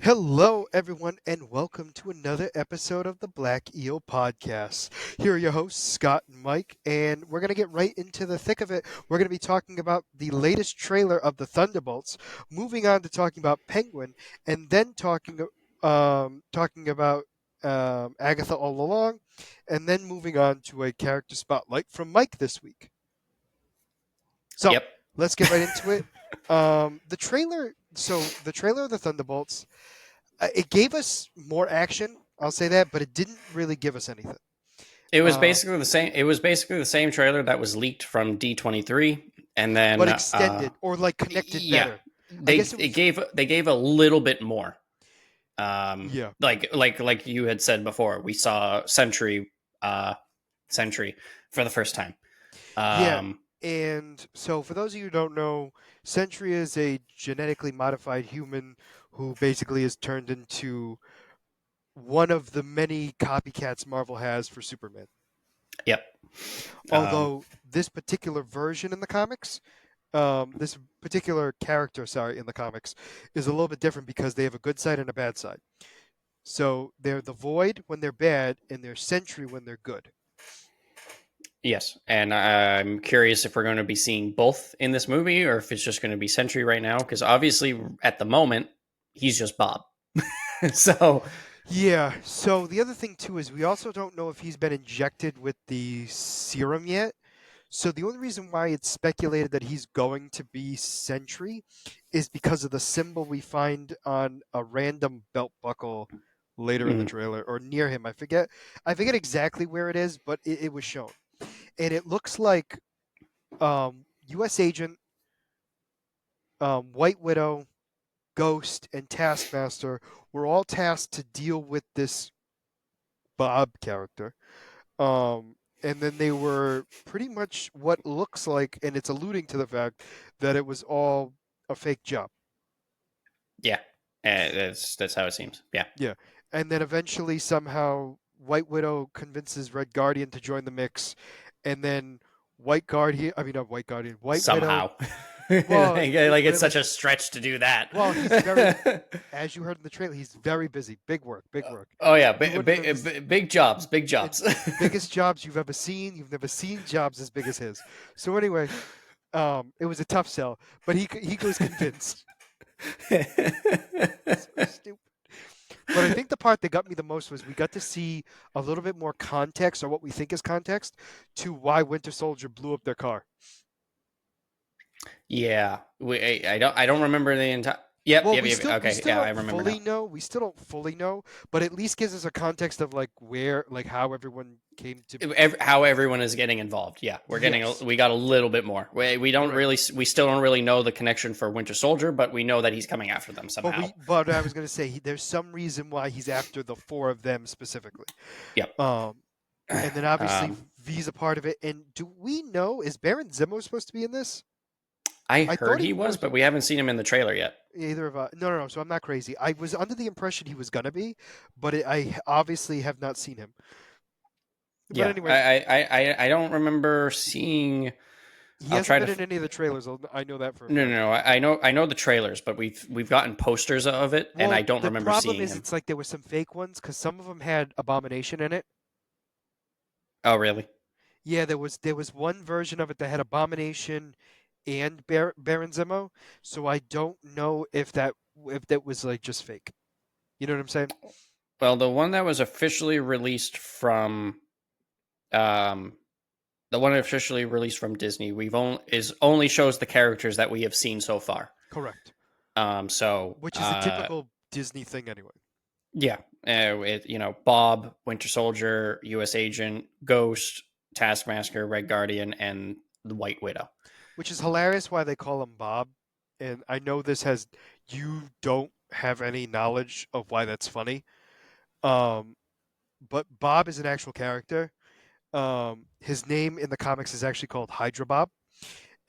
Hello, everyone, and welcome to another episode of the Black Eel Podcast. Here are your hosts, Scott and Mike, and we're going to get right into the thick of it. We're going to be talking about the latest trailer of the Thunderbolts, moving on to talking about Penguin, and then talking about Agatha All Along, and then moving on to a character spotlight from Mike this week. So Yep. let's get right into it. The trailer of the Thunderbolts. It gave us more action, I'll say that, but it didn't really give us anything. It was Uh, basically the same. It was basically the same trailer that was leaked from D23, and but then extended or like connected yeah, better. I they guess it it was. gave a little bit more. Yeah. Like you had said before, we saw Sentry for the first time. Yeah. Um, And so, for those of you who don't know, Sentry is a genetically modified human who basically is turned into one of the many copycats Marvel has for Superman. yep. Um, Although this particular version in the comics, this particular character, sorry, in the comics, is a little bit different because they have a good side and a bad side. So they're the Void when they're bad, and they're Sentry when they're good. yes, and I'm curious if we're going to be seeing both in this movie, or if it's just going to be Sentry right now. Because obviously, at the moment, he's just Bob. So Yeah. So the other thing too is we also don't know if he's been injected with the serum yet. So the only reason why it's speculated that he's going to be Sentry is because of the symbol we find on a random belt buckle later in the mhm. trailer or near him. I forget exactly where it is, but it was shown. And it looks like US Agent, White Widow, Ghost, and Taskmaster were all tasked to deal with this Bob character. And then they were pretty much what looks like, and it's alluding to the fact that it was all a fake job. Yeah, that's how it seems. Yeah, Yeah. And then eventually, somehow, White Widow convinces Red Guardian to join the mix, and then not White Guardian, White Widow. somehow. Well, Like it's such listen, a stretch to do that. well, he's very, as you heard in the trailer, he's very busy. Big work, big work. Oh yeah, You wouldn't understand. big jobs, big And jobs. biggest jobs you've ever seen. You've never seen jobs as big as his. So anyway, it was a tough sell, but he goes convinced. So stupid. But I think the part that got me the most was we got to see a little bit more context, or what we think is context, to why Winter Soldier blew up their car. Yeah, I don't remember the entire. Yep, Well, yep, we yep. still we Okay, still yeah, I don't remember fully now. know. We still don't fully know, but at least gives us a context of like where, like how everyone came to. How everyone is getting involved. Yeah, Yes, we got a little bit more. correct. We still don't really know the connection for Winter Soldier, but we know that he's coming after them somehow. But I was gonna say there's some reason why he's after the four of them specifically. Yep. Um, and then obviously Um, V's a part of it. And do we know, is Baron Zemo supposed to be in this? I I heard thought he he was, was. but we haven't seen him in the trailer yet. Either of no, no, no. So I'm not crazy. I was under the impression he was gonna be, but I obviously have not seen him. But Yeah, anyway, I don't remember seeing. he I'll hasn't try been to. in any of the trailers. I know that for a No, no, fact. no. I know the trailers, but we've gotten posters of it, and I Well, don't the remember problem seeing is him. it's like there were some fake ones because some of them had Abomination in it. Oh, really? Yeah, there was one version of it that had Abomination and Baron Zemo. So I don't know if that was like just fake. You know what I'm saying? Well, the one that was officially released from um the one officially released from Disney, only shows the characters that we have seen so far. Correct. So Which is a typical Disney thing anyway. yeah, Bob, Winter Soldier, U.S. Agent, Ghost, Taskmaster, Red Guardian, and the White Widow. Which is hilarious why they call him Bob. And I know you don't have any knowledge of why that's funny. Um, but Bob is an actual character. His name in the comics is actually called Hydra Bob,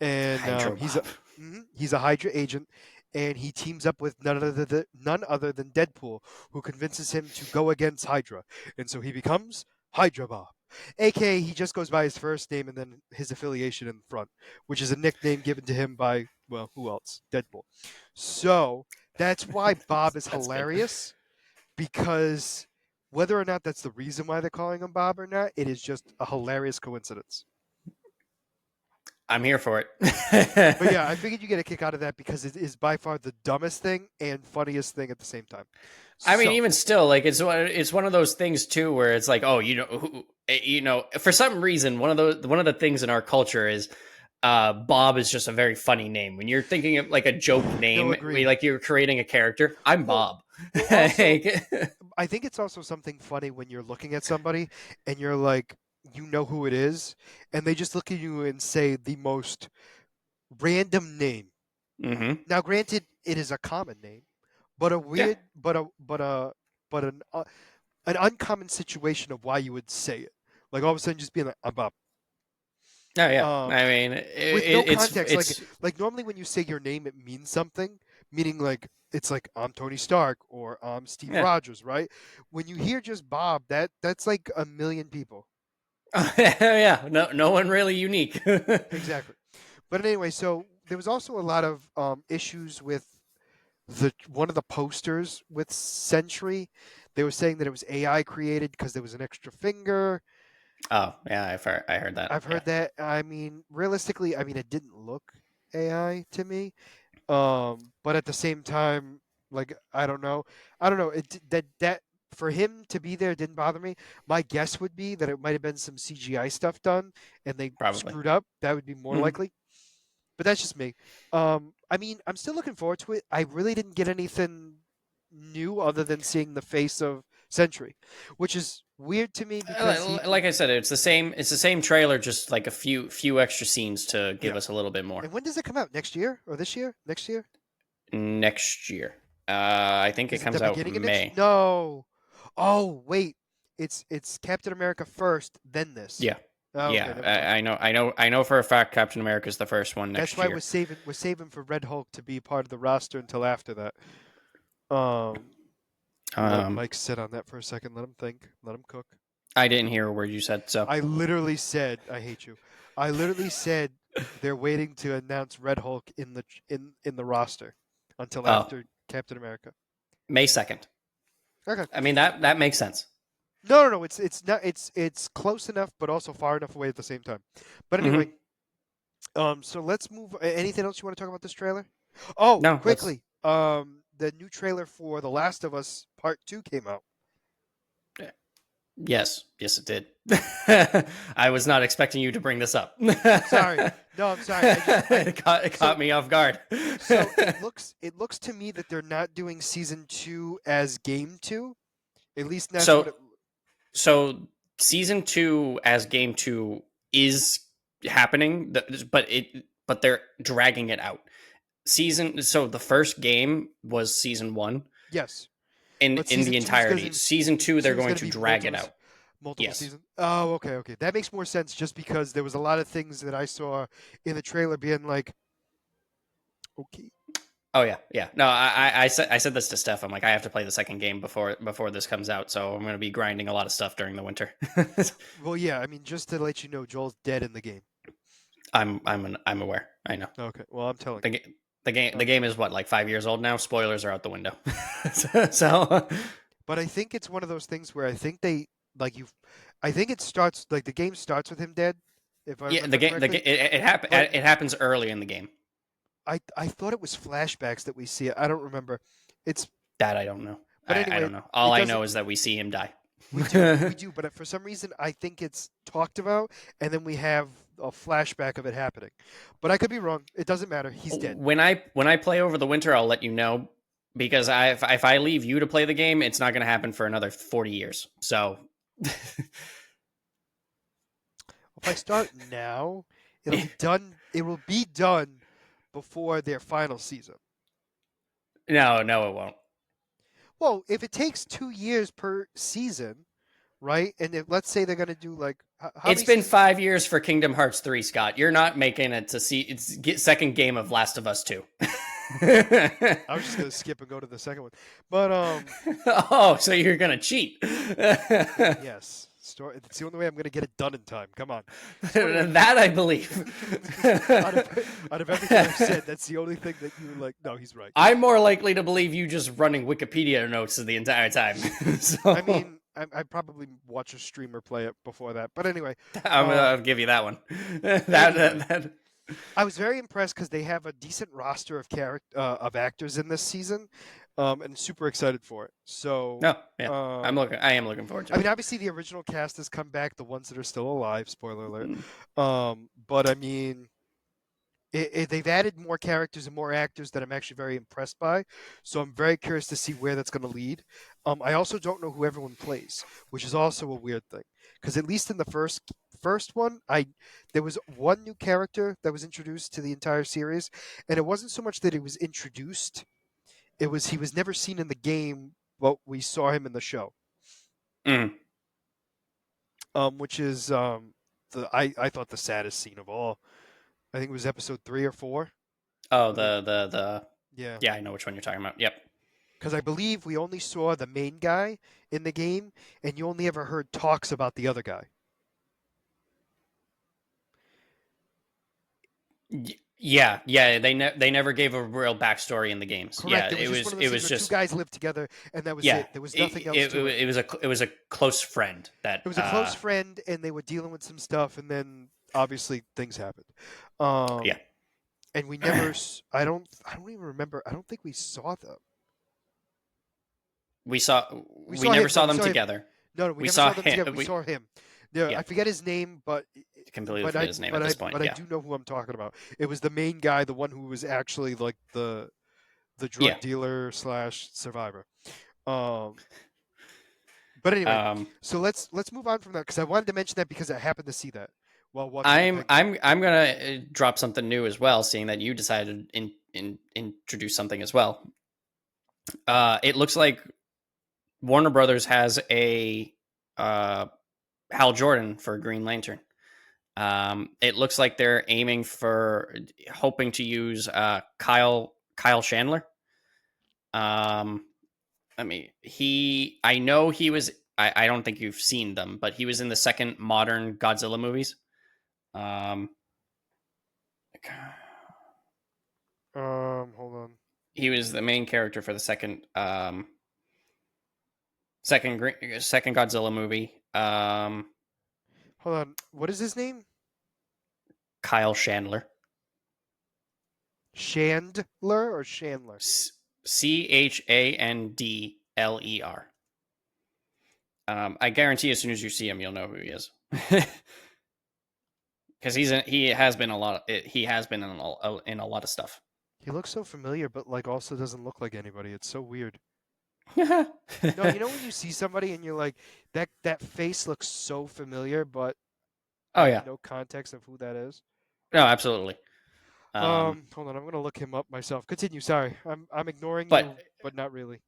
and Hydro he's a Bob. he's a Hydra agent, and he teams up with none other than Deadpool, who convinces him to go against Hydra, and so he becomes Hydra Bob. AKA, he just goes by his first name and then his affiliation in front, which is a nickname given to him by, well, who else? Deadpool. So That's why Bob is That's good. hilarious, because whether or not that's the reason why they're calling him Bob or not, it is just a hilarious coincidence. I'm here for But it. yeah, I figured you get a kick out of that because it is by far the dumbest thing and funniest thing at the same time. I mean, So, even still, like it's one of those things too, where it's like, oh, for some reason, one of the things in our culture is, Bob is just a very funny name. When you're thinking of like a joke no, name, agreed. like you're creating a character. I'm Well, Bob. also, Like, I think it's also something funny when you're looking at somebody and you're like, you know who it is, and they just look at you and say the most random name. hmm Now, granted, it is a common name, but a yeah, weird, but an uncommon situation of why you would say it. Like all of a sudden, just being like, "I'm Bob," oh yeah. um, I mean, with no it's context. Like normally when you say your name, it means something, meaning like it's like I'm Tony Stark or I'm Steve yeah, Rogers, right? When you hear just Bob, that's like a million people. yeah. No one really unique. Exactly. But anyway, so there was also a lot of issues with the one of the posters with Sentry. They were saying that it was AI created because there was an extra finger. Oh yeah, I heard that. I've Yeah, heard that. I mean, realistically, I mean, it didn't look AI to me. But at the same time, like I don't know. That for him to be there didn't bother me. My guess would be that it might have been some CGI stuff done and they probably. screwed up. That would be more Mhm. likely. But that's just me. I mean, I'm still looking forward to it. I really didn't get anything new other than seeing the face of Sentry, which is weird to me because he Like I said, it's the same. It's the same trailer, just like a few extra scenes to give yeah. us a little bit more And when does it come out? Next year or this year? Next year? next year. I think it Is it the comes out beginning of next? May. No. Oh wait, it's Captain America first, then this. Yeah, Oh, okay, yeah. never mind. I know for a fact Captain America is the first one That's next why year. we're saving for Red Hulk to be part of the roster until after that. Um, let Um, Mike sit on that for a second. Let him think. Let him cook. I didn't hear a word you said, so I literally said, I hate you. I literally said they're waiting to announce Red Hulk in the roster until oh, after Captain America. May 2nd. Okay. I mean that makes sense. No. It's not. It's close enough, but also far enough away at the same time. But anyway, hmm so let's move. Anything else you want to talk about this trailer? Oh, No, let's. quickly. The new trailer for The Last of Us Part Two came out. Yes, it did. I was not expecting you to bring this up. Sorry. No, I'm sorry. I It so caught me off guard. so it looks to me that they're not doing season two as game two. At least that's what so it. so season 2 as game 2 is happening, but they're dragging it out. So the first game was season 1 Yes, but in season the two's entirety. gonna Season 2 they're two's going gonna to be drag it out. multiple Yes. seasons. Oh, okay. That makes more sense. Just because there was a lot of things that I saw in the trailer being like, okay, Oh yeah. No, I said this to Steph. I'm like, I have to play the second game before this comes out, so I'm going to be grinding a lot of stuff during the winter. well, yeah. I mean, just to let you know, Joel's dead in the game. I'm aware. I know. Okay, well, I'm telling the you. game the I'm game telling is you. what, like 5 years old now. Spoilers are out the window. So But I think it's one of those things where I think they like you. I think it starts like the game starts with him dead, if I yeah, remember correctly. But it happens early in the game. I thought it was flashbacks that we see. I don't remember. It's That I don't know. but I anyway, don't know. All it I doesn't. know is that we see him die. We do. But for some reason, I think it's talked about, and then we have a flashback of it happening. But I could be wrong. It doesn't matter. He's dead. When I play over the winter, I'll let you know, because if I leave you to play the game, it's not going to happen for another 40 years. So If I start now, it'll be done. It will be done before their final season. no, it won't. Well, if it takes 2 years per season, right? And if let's say they're gonna do like how It's many been seasons? 5 years for Kingdom Hearts 3, Scott. You're not making it to see it's second game of Last of Us 2. I was just gonna skip and go to the second one, but Oh, so you're gonna cheat? yes. Story. It's the only way I'm going to get it done in time. Come on. So anyway, That I believe. out of everything I've said, that's the only thing that you were like, no, he's right. I'm more likely to believe you just running Wikipedia notes the entire time. I So mean, I probably watch a streamer play it before that. But anyway, I'll give you that one. anyway, That I was very impressed because they have a decent roster of of actors in this season, and super excited for it. So, no, yeah, um, I am looking forward I to mean, it. obviously the original cast has come back, the ones that are still alive. Spoiler alert. Mm. But I mean, they've added more characters and more actors that I'm actually very impressed by. So I'm very curious to see where that's going to lead. I also don't know who everyone plays, which is also a weird thing because at least in the first one, I there was one new character that was introduced to the entire series, and it wasn't so much that he was introduced; it was he was never seen in the game, but we saw him in the show, Mm. which is the I thought the saddest scene of all. I think it was episode 3 or 4. Oh, Where they, the yeah. yeah, I know which one you're talking about. Yep. Because I believe we only saw the main guy in the game, and you only ever heard talks about the other guy. Yeah, yeah. They never gave a real backstory in the games. Yeah, Correct. It was just one of those it things was where two just guys lived together, and that was yeah. it. There was nothing else to it. It was a close friend that It was a close friend, and they were dealing with some stuff, and then obviously things happened. yeah. And we never. I don't even remember. I don't think we saw them. we saw We we saw never him. No, saw we them saw him. together. No, no, we We never saw saw them him. together. We saw him. Yeah, Yeah, I forget his name, completely forget his name at this point. but I Yeah, do know who I'm talking about. It was the main guy, the one who was actually like the yeah. drug dealer slash survivor. Um, but anyway, Um, so let's move on from that because I wanted to mention that because I happened to see that while watching The Penguin. I'm gonna drop something new as well, seeing that you decided in introduce something as well. It looks like Warner Brothers has a uh, Hal Jordan for Green Lantern. It looks like they're aiming for hoping to use Kyle Chandler. Um, I mean, I know he was. I don't think you've seen them, but he was in the second modern Godzilla movies. Um, Hold on. he was the main character for the second Godzilla movie. Hold on. What is his name? Kyle Chandler. Chandler or Chandler? Chandler. I guarantee as soon as you see him, you'll know who he is. Because he has been in a lot of stuff. He looks so familiar, but like also doesn't look like anybody. It's so weird. Oh No, you know when you see somebody and you're like, that face looks so familiar, but I have yeah, no context of who that is. no, absolutely. Hold on, I'm gonna look him up myself. Continue. Sorry, I'm ignoring But you, but not really.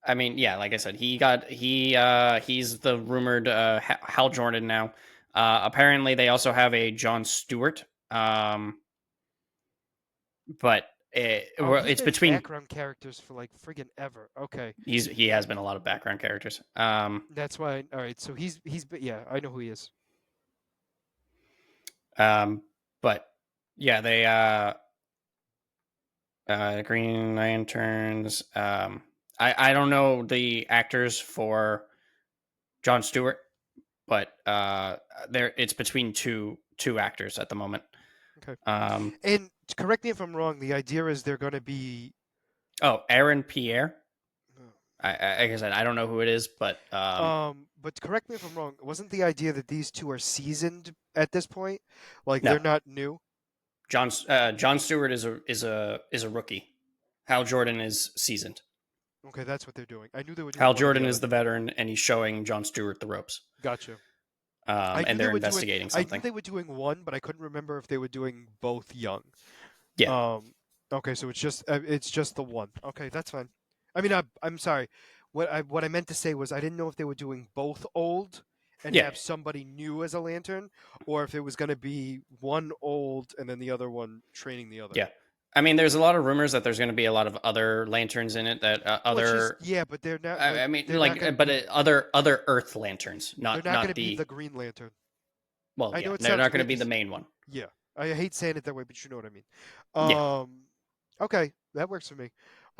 I mean, yeah, like I said, he's the rumored Hal Jordan now. Apparently, they also have a John Stewart. But Oh, he's it's been between. background characters for like friggin' ever. Okay, He has been a lot of background characters. that's why. All right, so yeah, I know who he is. But yeah, they Green Lanterns. I don't know the actors for John Stewart, but there it's between two actors at the moment. Okay, Um, and correct me if I'm wrong. The idea is they're gonna be. oh, Aaron Pierre. Like I said, I don't know who it is, but But correct me if I'm wrong. Wasn't the idea that these two are seasoned at this point? Like no. they're not new. John Stewart is a rookie. Hal Jordan is seasoned. Okay, that's what they're doing. I knew they were doing Hal one or the Jordan other. is the veteran, and he's showing John Stewart the ropes. Gotcha. I knew And they they're were doing. investigating I knew something. they were doing one, but I couldn't remember if they were doing both young. Yeah, Okay, so it's just the one. Okay, that's fine. I mean, I'm sorry. What I meant to say was I didn't know if they were doing both old and yeah, have somebody new as a lantern, or if it was going to be one old and then the other one training the other. yeah. I mean, there's a lot of rumors that there's going to be a lot of other lanterns in it that Well, it's just other. yeah, but I mean, they're not like, going to but be other Earth lanterns, they're not not going to not be the. the Green Lantern. Well, I yeah, know it they're sounds not going to weird be to the main one. yeah. I hate saying it that way, but you know what I mean. Yeah, Okay, that works for me.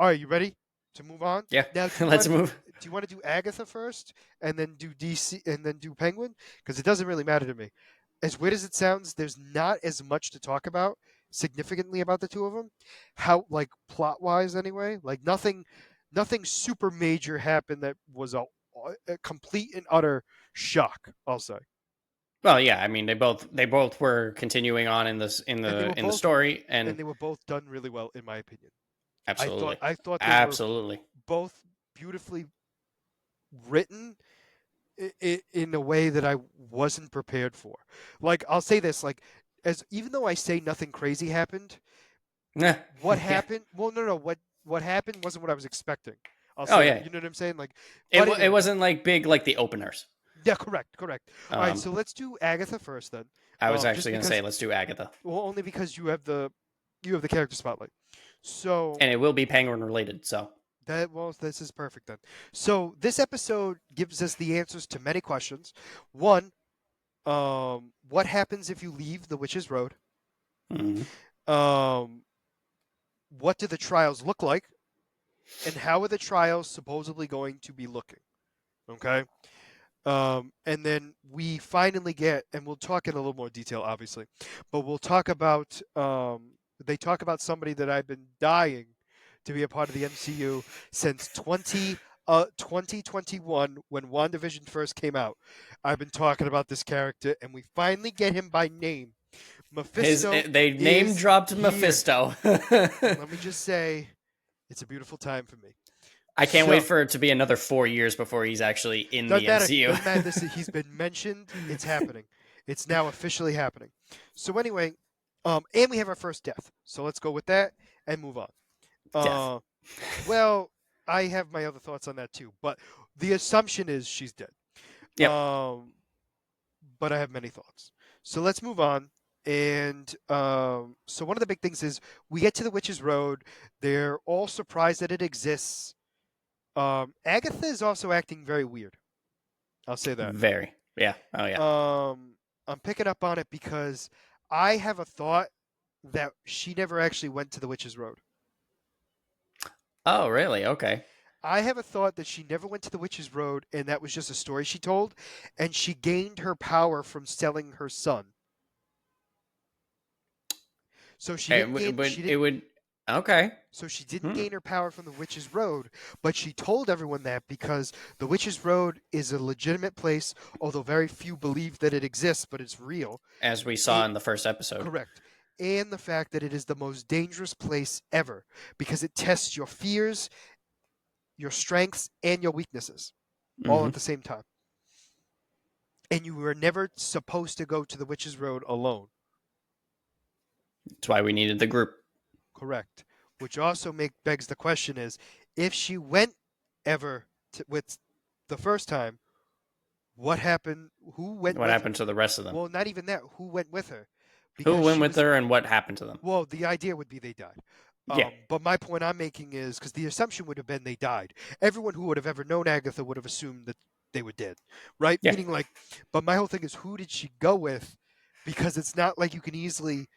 All right, you ready to move on? yeah. Now, do you Let's want to move. do you want to do Agatha first, and then do DC, and then do Penguin? Because it doesn't really matter to me. As weird as it sounds, there's not as much to talk about significantly about the two of them. How like plot wise, anyway. Like nothing super major happened that was a complete and utter shock. I'll say. Well, yeah. I mean, they both were continuing on in this And they were in the both story, and done really well, in my opinion. absolutely, I thought they were absolutely. both beautifully written in a way that I wasn't prepared for. Like I'll say this, like as even though I say nothing crazy happened, Yeah. what happened? Well, no, what happened wasn't what I was expecting. I'll Oh say that. yeah. You know what I'm saying? Like, It but it anyway, wasn't like big like the openers. yeah, correct. All right, Um, so let's do Agatha first then. I was Just actually going to say because, let's do Agatha, well, only because you have the character spotlight. So and it will be Penguin related. So this is perfect then. So this episode gives us the answers to many questions. One, what happens if you leave the Witch's Road? mhm. Um, what do the trials look like? And how are the trials supposedly going to be looking? Okay. And then we finally get, and we'll talk in a little more detail, obviously, but we'll talk about, they talk about somebody that I've been dying to be a part of the MCU since 2021 when WandaVision first came out. I've been talking about this character, and we finally get him by name. Mephisto They name is dropped here. Mephisto. And let me just say, it's a beautiful time for me. I can't wait So, for it to be another 4 years before he's actually in doesn't the matter. MCU. Doesn't matter. He's been mentioned. It's happening. It's now officially happening. So anyway, and we have our first death. So let's go with that and move on. Death. Uh, well, I have my other thoughts on that too, but the assumption is she's dead. Yep. But I have many thoughts. So let's move on. And so one of the big things is we get to the Witch's Road. They're all surprised that it exists. Agatha is also acting very weird. I'll say that. Very. Yeah. Oh yeah. I'm picking up on it because I have a thought that she never actually went to the Witch's Road. Oh really? Okay. I have a thought that she never went to the Witch's Road and that was just a story she told, and she gained her power from selling her son. So she didn't gain But it would. Okay. she didn't Hmm. gain her power from the Witch's Road, but she told everyone that because the Witch's Road is a legitimate place, although very few believe that it exists, but it's real. As we saw It, in the first episode. correct. And the fact that it is the most dangerous place ever because it tests your fears, your strengths, and your weaknesses all at Hmm. the same time. And you were never supposed to go to the Witch's Road alone. That's why we needed the group. Correct. Which also begs the question is if she went ever with the first time, what happened? Who went What with her? happened to the rest of them? Well, not even that. Who went with her? Who Because went she with was her and what happened to them? well, the idea would be they died. Yeah. But my point I'm making is because the assumption would have been they died. Everyone who would have ever known Agatha would have assumed that they were dead, right? Yeah. Meaning, like, but my whole thing is who did she go with? Because it's not like you can easily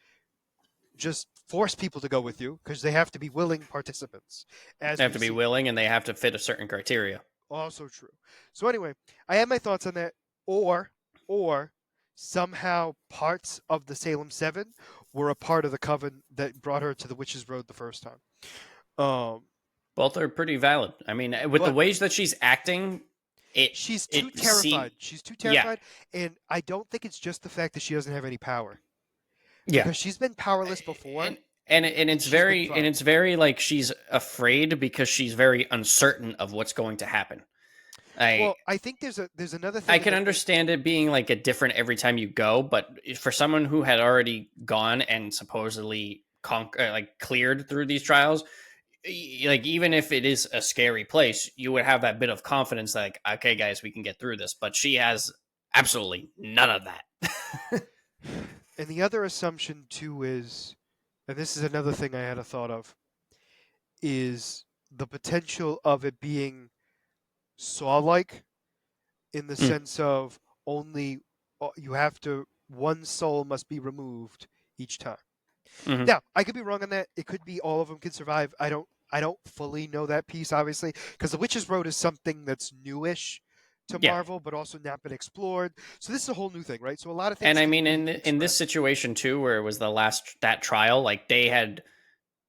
just force people to go with you because they have to be willing participants, They as have we've to be seen. willing and they have to fit a certain criteria. Also true. So anyway, I have my thoughts on that. Or somehow parts of the Salem Seven were a part of the coven that brought her to the Witch's Road the first time. Um, Both are pretty valid. I mean, with the but ways that she's acting, it she's too it seemed terrified. She's too yeah, terrified, and I don't think it's just the fact that she doesn't have any power yeah, because she's been powerless before, and and and it's she's been very fine. like she's afraid because she's very uncertain of what's going to happen. I Well, I think there's another I thing in can the understand it being like a different every time you go, but for someone who had already gone and supposedly like cleared through these trials, like even if it is a scary place, you would have that bit of confidence, like, okay, guys, we can get through this. But she has absolutely none of that. and the other assumption too is and this is another thing I had a thought of, is the potential of it being Saw-like in the Mm, sense of only you have to one soul must be removed each time. hmm Now, I could be wrong on that. It could be all of them can survive. I don't fully know that piece, obviously, because the Witch's Road is something that's newish to Yeah, Marvel, but also not been explored. So this is a whole new thing, right? So a lot of and things I can mean, be in this expressed. situation too, where it was the last that trial, like they had,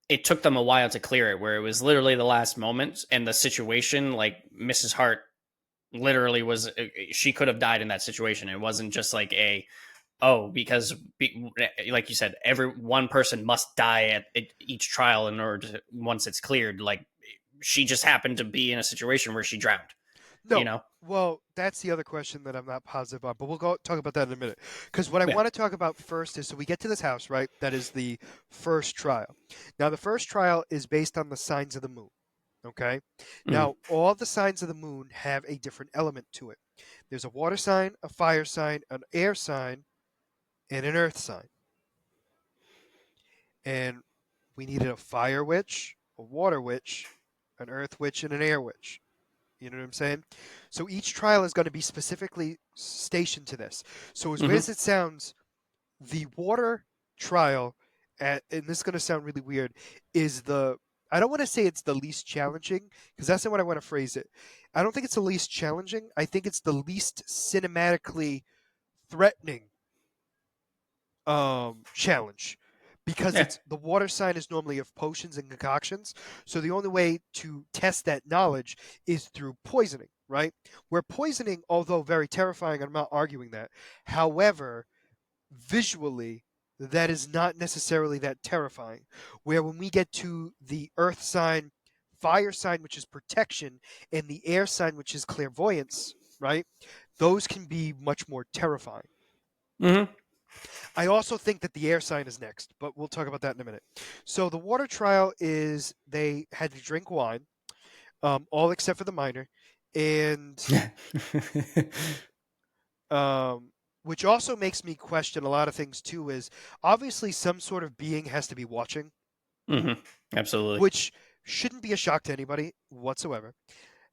it took them a while to clear it, where it was literally the last moment, and the situation, like Mrs. Hart, literally was she could have died in that situation. It wasn't just like a because like you said, every one person must die at each trial in order to once it's cleared. Like she just happened to be in a situation where she drowned. You No. know? Well, that's the other question that I'm not positive on, but we'll go talk about that in a minute. Because what I Yeah. want to talk about first is so we get to this house, right? That is the first trial. Now, the first trial is based on the signs of the moon. Okay. Mm-hmm. Now, all the signs of the moon have a different element to it. There's a water sign, a fire sign, an air sign, and an earth sign. And we needed a fire witch, a water witch, an earth witch, and an air witch. You know what I'm saying? So each trial is going to be specifically stationed to this. So as weird Mm-hmm. as it sounds, the water trial, and this is going to sound really weird, is I don't want to say it's the least challenging because that's not what I want to phrase it. I don't think it's the least challenging. I think it's the least cinematically threatening challenge because Yeah. it's the water sign is normally of potions and concoctions. So the only way to test that knowledge is through poisoning, right? Where poisoning, although very terrifying, I'm not arguing that. However, visually, that is not necessarily that terrifying. Where when we get to the earth sign, fire sign, which is protection, and the air sign, which is clairvoyance, right? Those can be much more terrifying. Mm-hmm. I also think that the air sign is next, but we'll talk about that in a minute. So the water trial is they had to drink wine, all except for the minor, and which also makes me question a lot of things too. Is obviously some sort of being has to be watching, mm-hmm. Absolutely. which shouldn't be a shock to anybody whatsoever.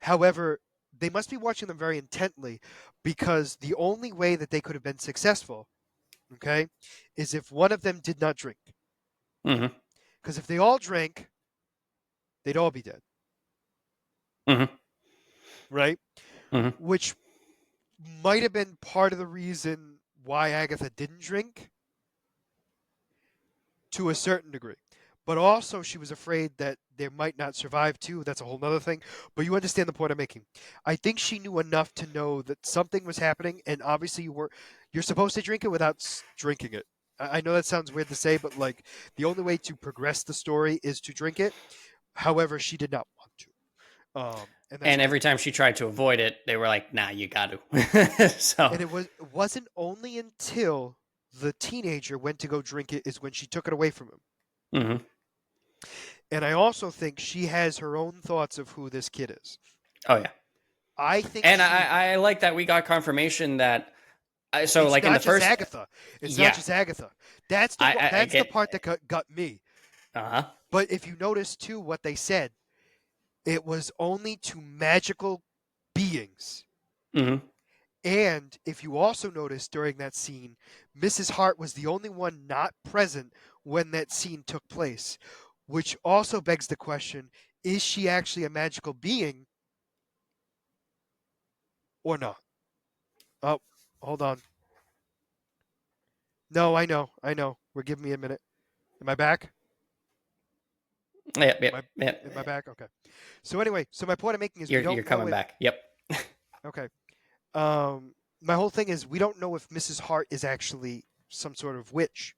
However, they must be watching them very intently because the only way that they could have been successful, okay, is if one of them did not drink. Mm-hmm. Because if they all drank, they'd all be dead, Mm-hmm. right? Mm-hmm. Which might have been part of the reason why Agatha didn't drink to a certain degree. But also, she was afraid that they might not survive too. That's a whole other thing. But you understand the point I'm making. I think she knew enough to know that something was happening, and obviously, you're supposed to drink it without drinking it. I know that sounds weird to say, but like the only way to progress the story is to drink it. However, she did not want to, and that's And why. every time she tried to avoid it, they were like, "Nah, you got to." So. And it wasn't only until the teenager went to go drink it is when she took it away from him. Mm-hmm. And I also think she has her own thoughts of who this kid is. Oh yeah. I think And she I like that we got confirmation that so it's like in the not just first Agatha. It's not yeah just Agatha. That's I that's the get part that got me. uh-huh But if you notice too what they said, it was only to magical beings. mm-hmm. And if you also notice during that scene, Mrs. Hart was the only one not present when that scene took place, which also begs the question, is she actually a magical being or not? Oh, hold on. No, I know. I know. We're giving me a minute. Am I back? Yep, Am yep, I yep. am I back? Okay. So anyway, so my point I'm making is we You're don't know coming if back. Yep. okay. My whole thing is we don't know if Mrs. Hart is actually some sort of witch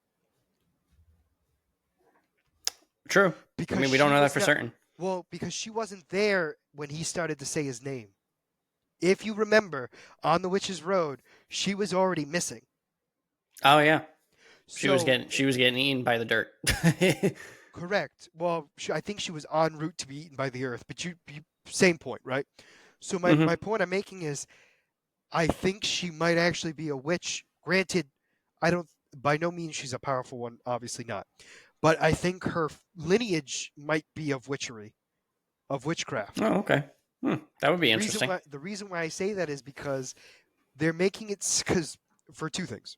True. I because mean, we don't she know that was for not certain. well, because she wasn't there when he started to say his name. If you remember, on the Witch's Road, she was already missing. Oh yeah, So, she was getting eaten by the dirt. correct. Well, I think she was en route to be eaten by the earth, but same point, right? So mm-hmm. my point I'm making is I think she might actually be a witch. Granted, I don't by no means she's a powerful one, obviously not. but I think her lineage might be of witchery, of witchcraft. Oh, okay. That would be interesting. The reason why I say that is because they're making it because for two things.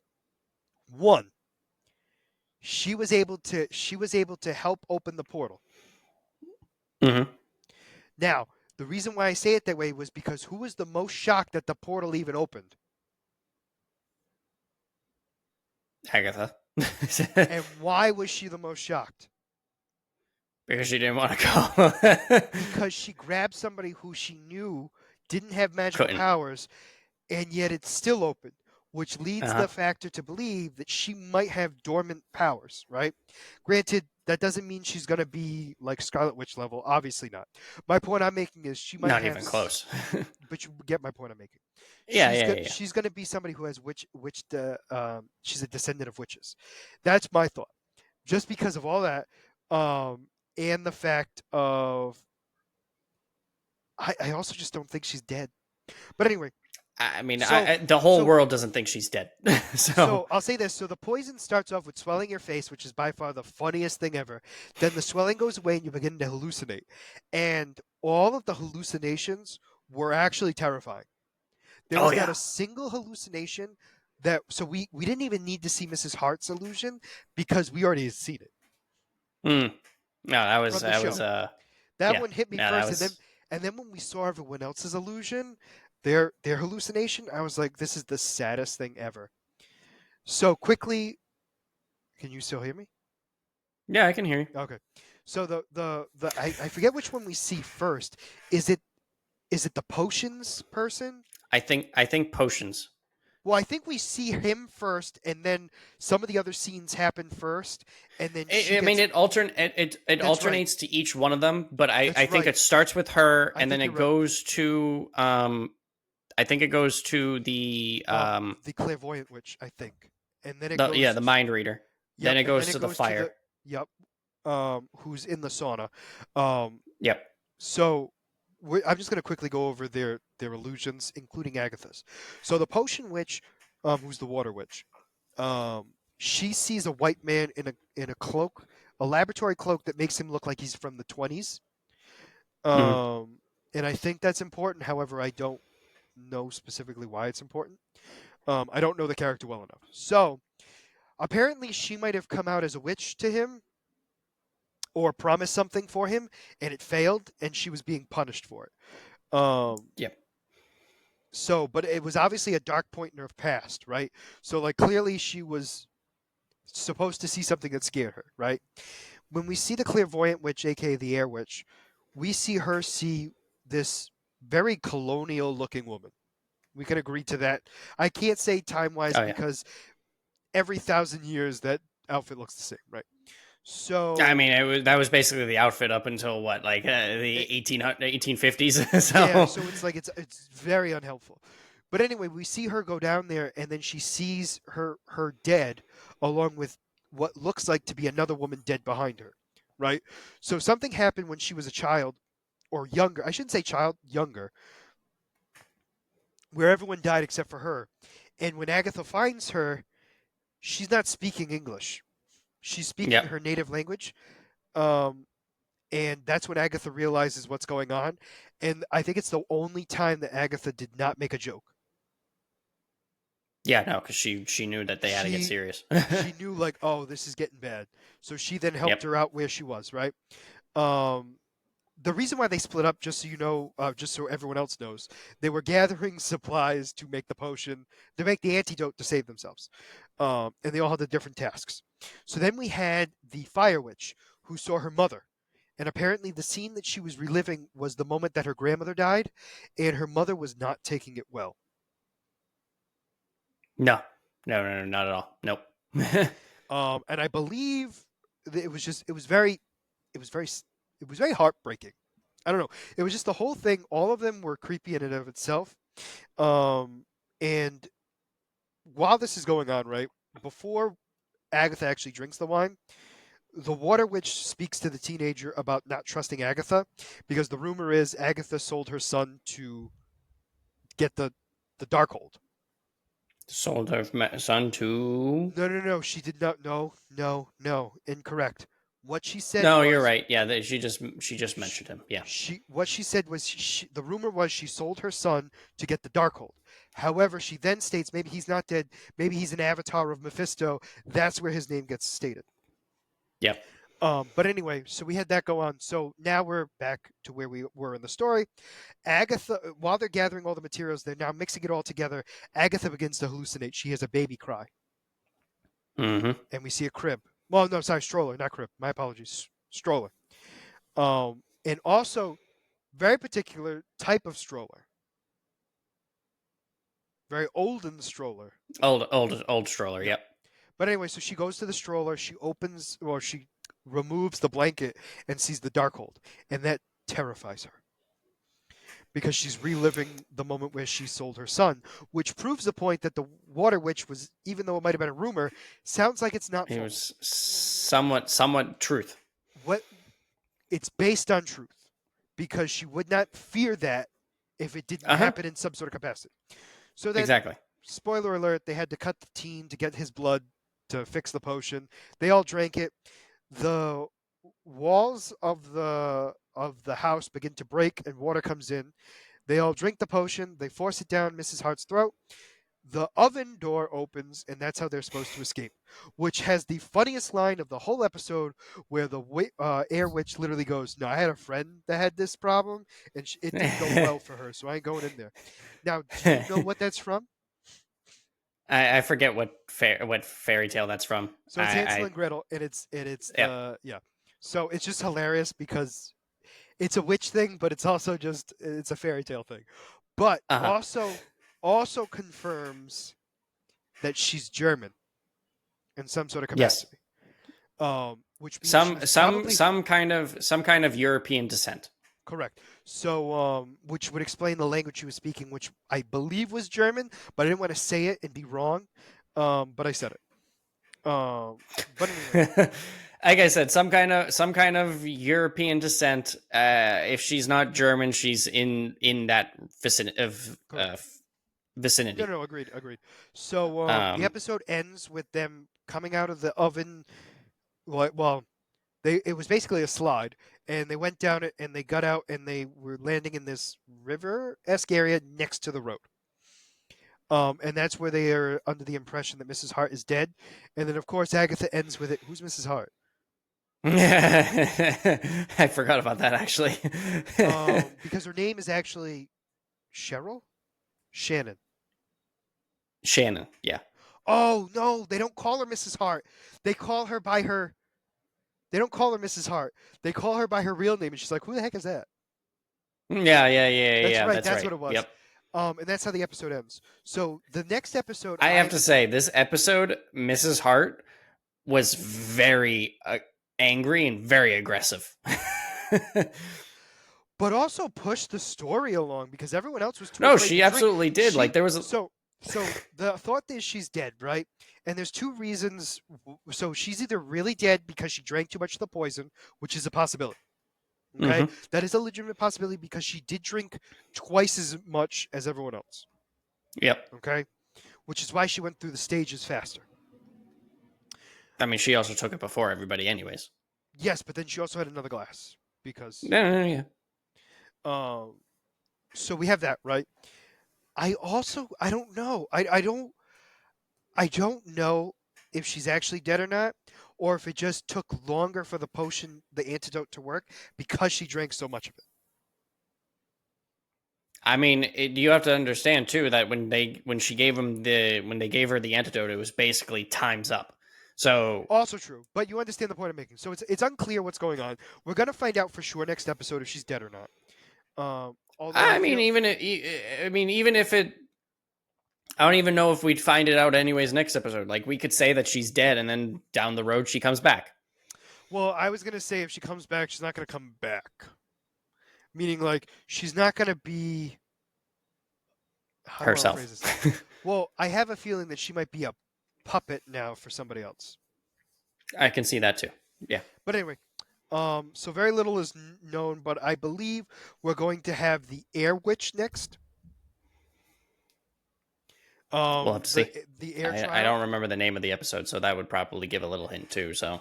One, she was able to help open the portal. Hmm. Now, the reason why I say it that way was because who was the most shocked that the portal even opened? Agatha. And why was she the most shocked? Because she didn't want to go. Because she grabbed somebody who she knew didn't have magical Couldn't. powers, and yet it's still open, which leads Uh-huh. the factor to believe that she might have dormant powers, right? Granted, that doesn't mean she's going to be like Scarlet Witch level, obviously not. My point I'm making is she might Not have, even close. but you get my point I'm making. Yeah, yeah, yeah. She's going to be somebody who has she's a descendant of witches. That's my thought. Just because of all that, and the fact of I also just don't think she's dead. But anyway, I mean, so the whole so world doesn't think she's dead. So, so I'll say this. So the poison starts off with swelling your face, which is by far the funniest thing ever. Then the swelling goes away and you begin to hallucinate. And all of the hallucinations were actually terrifying. There oh was not yeah. a single hallucination that so we didn't even need to see Mrs. Hart's illusion because we already had seen it Mm. No, from the that was show. That yeah. one hit me No, that first, was and then when we saw everyone else's illusion, their hallucination, I was like, this is the saddest thing ever. So quickly, can you still hear me? yeah. I can hear you. Okay. So I forget which one we see first. Is it the potions person? I think potions. Well, I think we see him first, and then some of the other scenes happen first, and then she I mean, gets. it That's right. alternates to each one of them, but That's I think right. it starts with her, I and then think it you're right. goes to I think it goes to The clairvoyant witch, I think, and then it the yeah goes. the mind reader. Then Yep, it and then goes it to the goes to fire. the. Yep. Who's in the sauna. Um, Yep. so I'm just going to quickly go over their illusions, including Agatha's. So the potion witch, who's the water witch, she sees a white man in a cloak, a laboratory cloak that makes him look like he's from the 20s. Hmm. And I think that's important. However, I don't know specifically why it's important. I don't know the character well enough. So apparently, she might have come out as a witch to him or promised something for him, and it failed, and she was being punished for it. Yep. But it was obviously a dark point in her past, right? So, like, clearly she was supposed to see something that scared her, right? When we see the clairvoyant witch, aka the air witch, we see her see this very colonial looking woman. We can agree to that. I can't say time wise Oh yeah. because every 1,000 years that outfit looks the same, right? I So mean, that was basically the outfit up until what, like the it, 1850s. yeah, So so it's like it's very unhelpful. But anyway, we see her go down there, and then she sees her dead, along with what looks like to be another woman dead behind her, right? So something happened when she was a child or younger. I shouldn't say child, younger, where everyone died except for her. And when Agatha finds her, she's not speaking English. She's speaking yep. her native language. Um, and that's when Agatha realizes what's going on. And I think it's the only time that Agatha did not make a joke. Yeah, no, because she knew that they had to get She serious. she knew like, oh, this is getting bad. So she then helped Yep. her out where she was, right? Um, the reason why they split up, just so you know, just so everyone else knows, they were gathering supplies to make the potion, to make the antidote to save themselves, and they all had the different tasks. So then we had the Fire Witch, who saw her mother, and apparently the scene that she was reliving was the moment that her grandmother died, and her mother was not taking it well. No. No, no, no, not at all. Nope. And I believe that it was very, it was very heartbreaking. I don't know. It was just the whole thing. All of them were creepy in and of itself. And while this is going on, right before Agatha actually drinks the wine, the Water Witch speaks to the teenager about not trusting Agatha because the rumor is Agatha sold her son to get the Darkhold. Sold her son to. No. She did not. No. Incorrect. What she said No, you're was right. Yeah, she just she, mentioned him. Yeah. what she said was the rumor was she sold her son to get the Darkhold. However, she then states maybe he's not dead. Maybe he's an avatar of Mephisto. That's where his name gets stated. Yep. But anyway, so we had that go on. So now we're back to where we were in the story. Agatha, while they're gathering all the materials, they're now mixing it all together. Agatha begins to hallucinate. She has a baby cry, Mm-hmm. and we see a crib. Well, no, sorry, stroller, not crib. My apologies, stroller. And also very particular type of stroller, very old in the stroller. Old stroller. Yeah. Yep. But anyway, so she goes to the stroller. She opens, or she removes the blanket and sees the Darkhold, and that terrifies her because she's reliving the moment where she sold her son, which proves the point that the Water Witch was, even though it might have been a rumor, sounds like it's not It false. was somewhat truth. What it's based on truth, because she would not fear that if it didn't Uh huh. happen in some sort of capacity. So then, Exactly. spoiler alert, they had to cut the teen to get his blood to fix the potion. They all drank it. The walls of the house begin to break and water comes in. They all drink the potion. They force it down Mrs. Hart's throat. The oven door opens, and that's how they're supposed to escape. Which has the funniest line of the whole episode, where the air witch literally goes, "No, I had a friend that had this problem, and it didn't go well for her, so I ain't going in there." Now, do you know what that's from? I forget what fairy tale that's from. So it's Hansel and Gretel, and it's Yep. the yeah. So it's just hilarious because it's a witch thing, but it's also just it's a fairy tale thing. But Uh-huh. also confirms that she's German in some sort of Yes. capacity. Which means she Some was some probably some kind of some kind of European descent. correct. So which would explain the language she was speaking, which I believe was German, but I didn't want to say it and be wrong. But I said it. But anyway, Like I said, some kind of European descent. If she's not German, she's in that correct. No, vicinity. no, agreed. So the Um, episode ends with them coming out of the oven. Well, it was basically a slide, and they went down it, and they got out, and they were landing in this river-esque area next to the road. And that's where they are under the impression that Mrs. Hart is dead, and then of course Agatha ends with it. Who's Mrs. Hart? I forgot about that actually. Because her name is actually Cheryl, Shannon. Shannon, yeah. Oh no, they don't call her Mrs. Hart. They call her by her. They don't call her Mrs. Hart. They call her by her real name, and she's like, "Who the heck is that?" That's Yeah. right. That's That's right. what it was. Yep. And that's how the episode ends. So the next episode, I have to say, this episode, Mrs. Hart was very angry and very aggressive. but also pushed the story along because everyone else was too No, afraid she to drink. absolutely did. Like there was a. So the thought is she's dead, right? And there's two reasons. So she's either really dead because she drank too much of the poison, which is a possibility. Okay, Mhm. that is a legitimate possibility because she did drink twice as much as everyone else. Yep. Okay, which is why she went through the stages faster. I mean, she also took it before everybody, anyways. Yes, but then she also had another glass because. No, yeah. Um, so we have that right. I don't know. I don't know if she's actually dead or not, or if it just took longer for the potion, the antidote, to work because she drank so much of it. I mean, you have to understand too that when she gave him when they gave her the antidote, it was basically time's up. So Also true, but you understand the point I'm making. So it's unclear what's going on. We're gonna find out for sure next episode if she's dead or not. Although I I mean, feel even if it, I don't even know if we'd find it out anyways next episode. Like we could say that she's dead, and then down the road she comes back well, I was gonna say if she comes back, she's not gonna come back. Meaning like she's not gonna be. How do I want to phrase herself. this? Well, I have a feeling that she might be a puppet now for somebody else. I can see that too. Yeah. But anyway, so very little is known, but I believe we're going to have the Air Witch next. We'll have to The see. air I trial. don't remember the name of the episode, so that would probably give a little hint too. So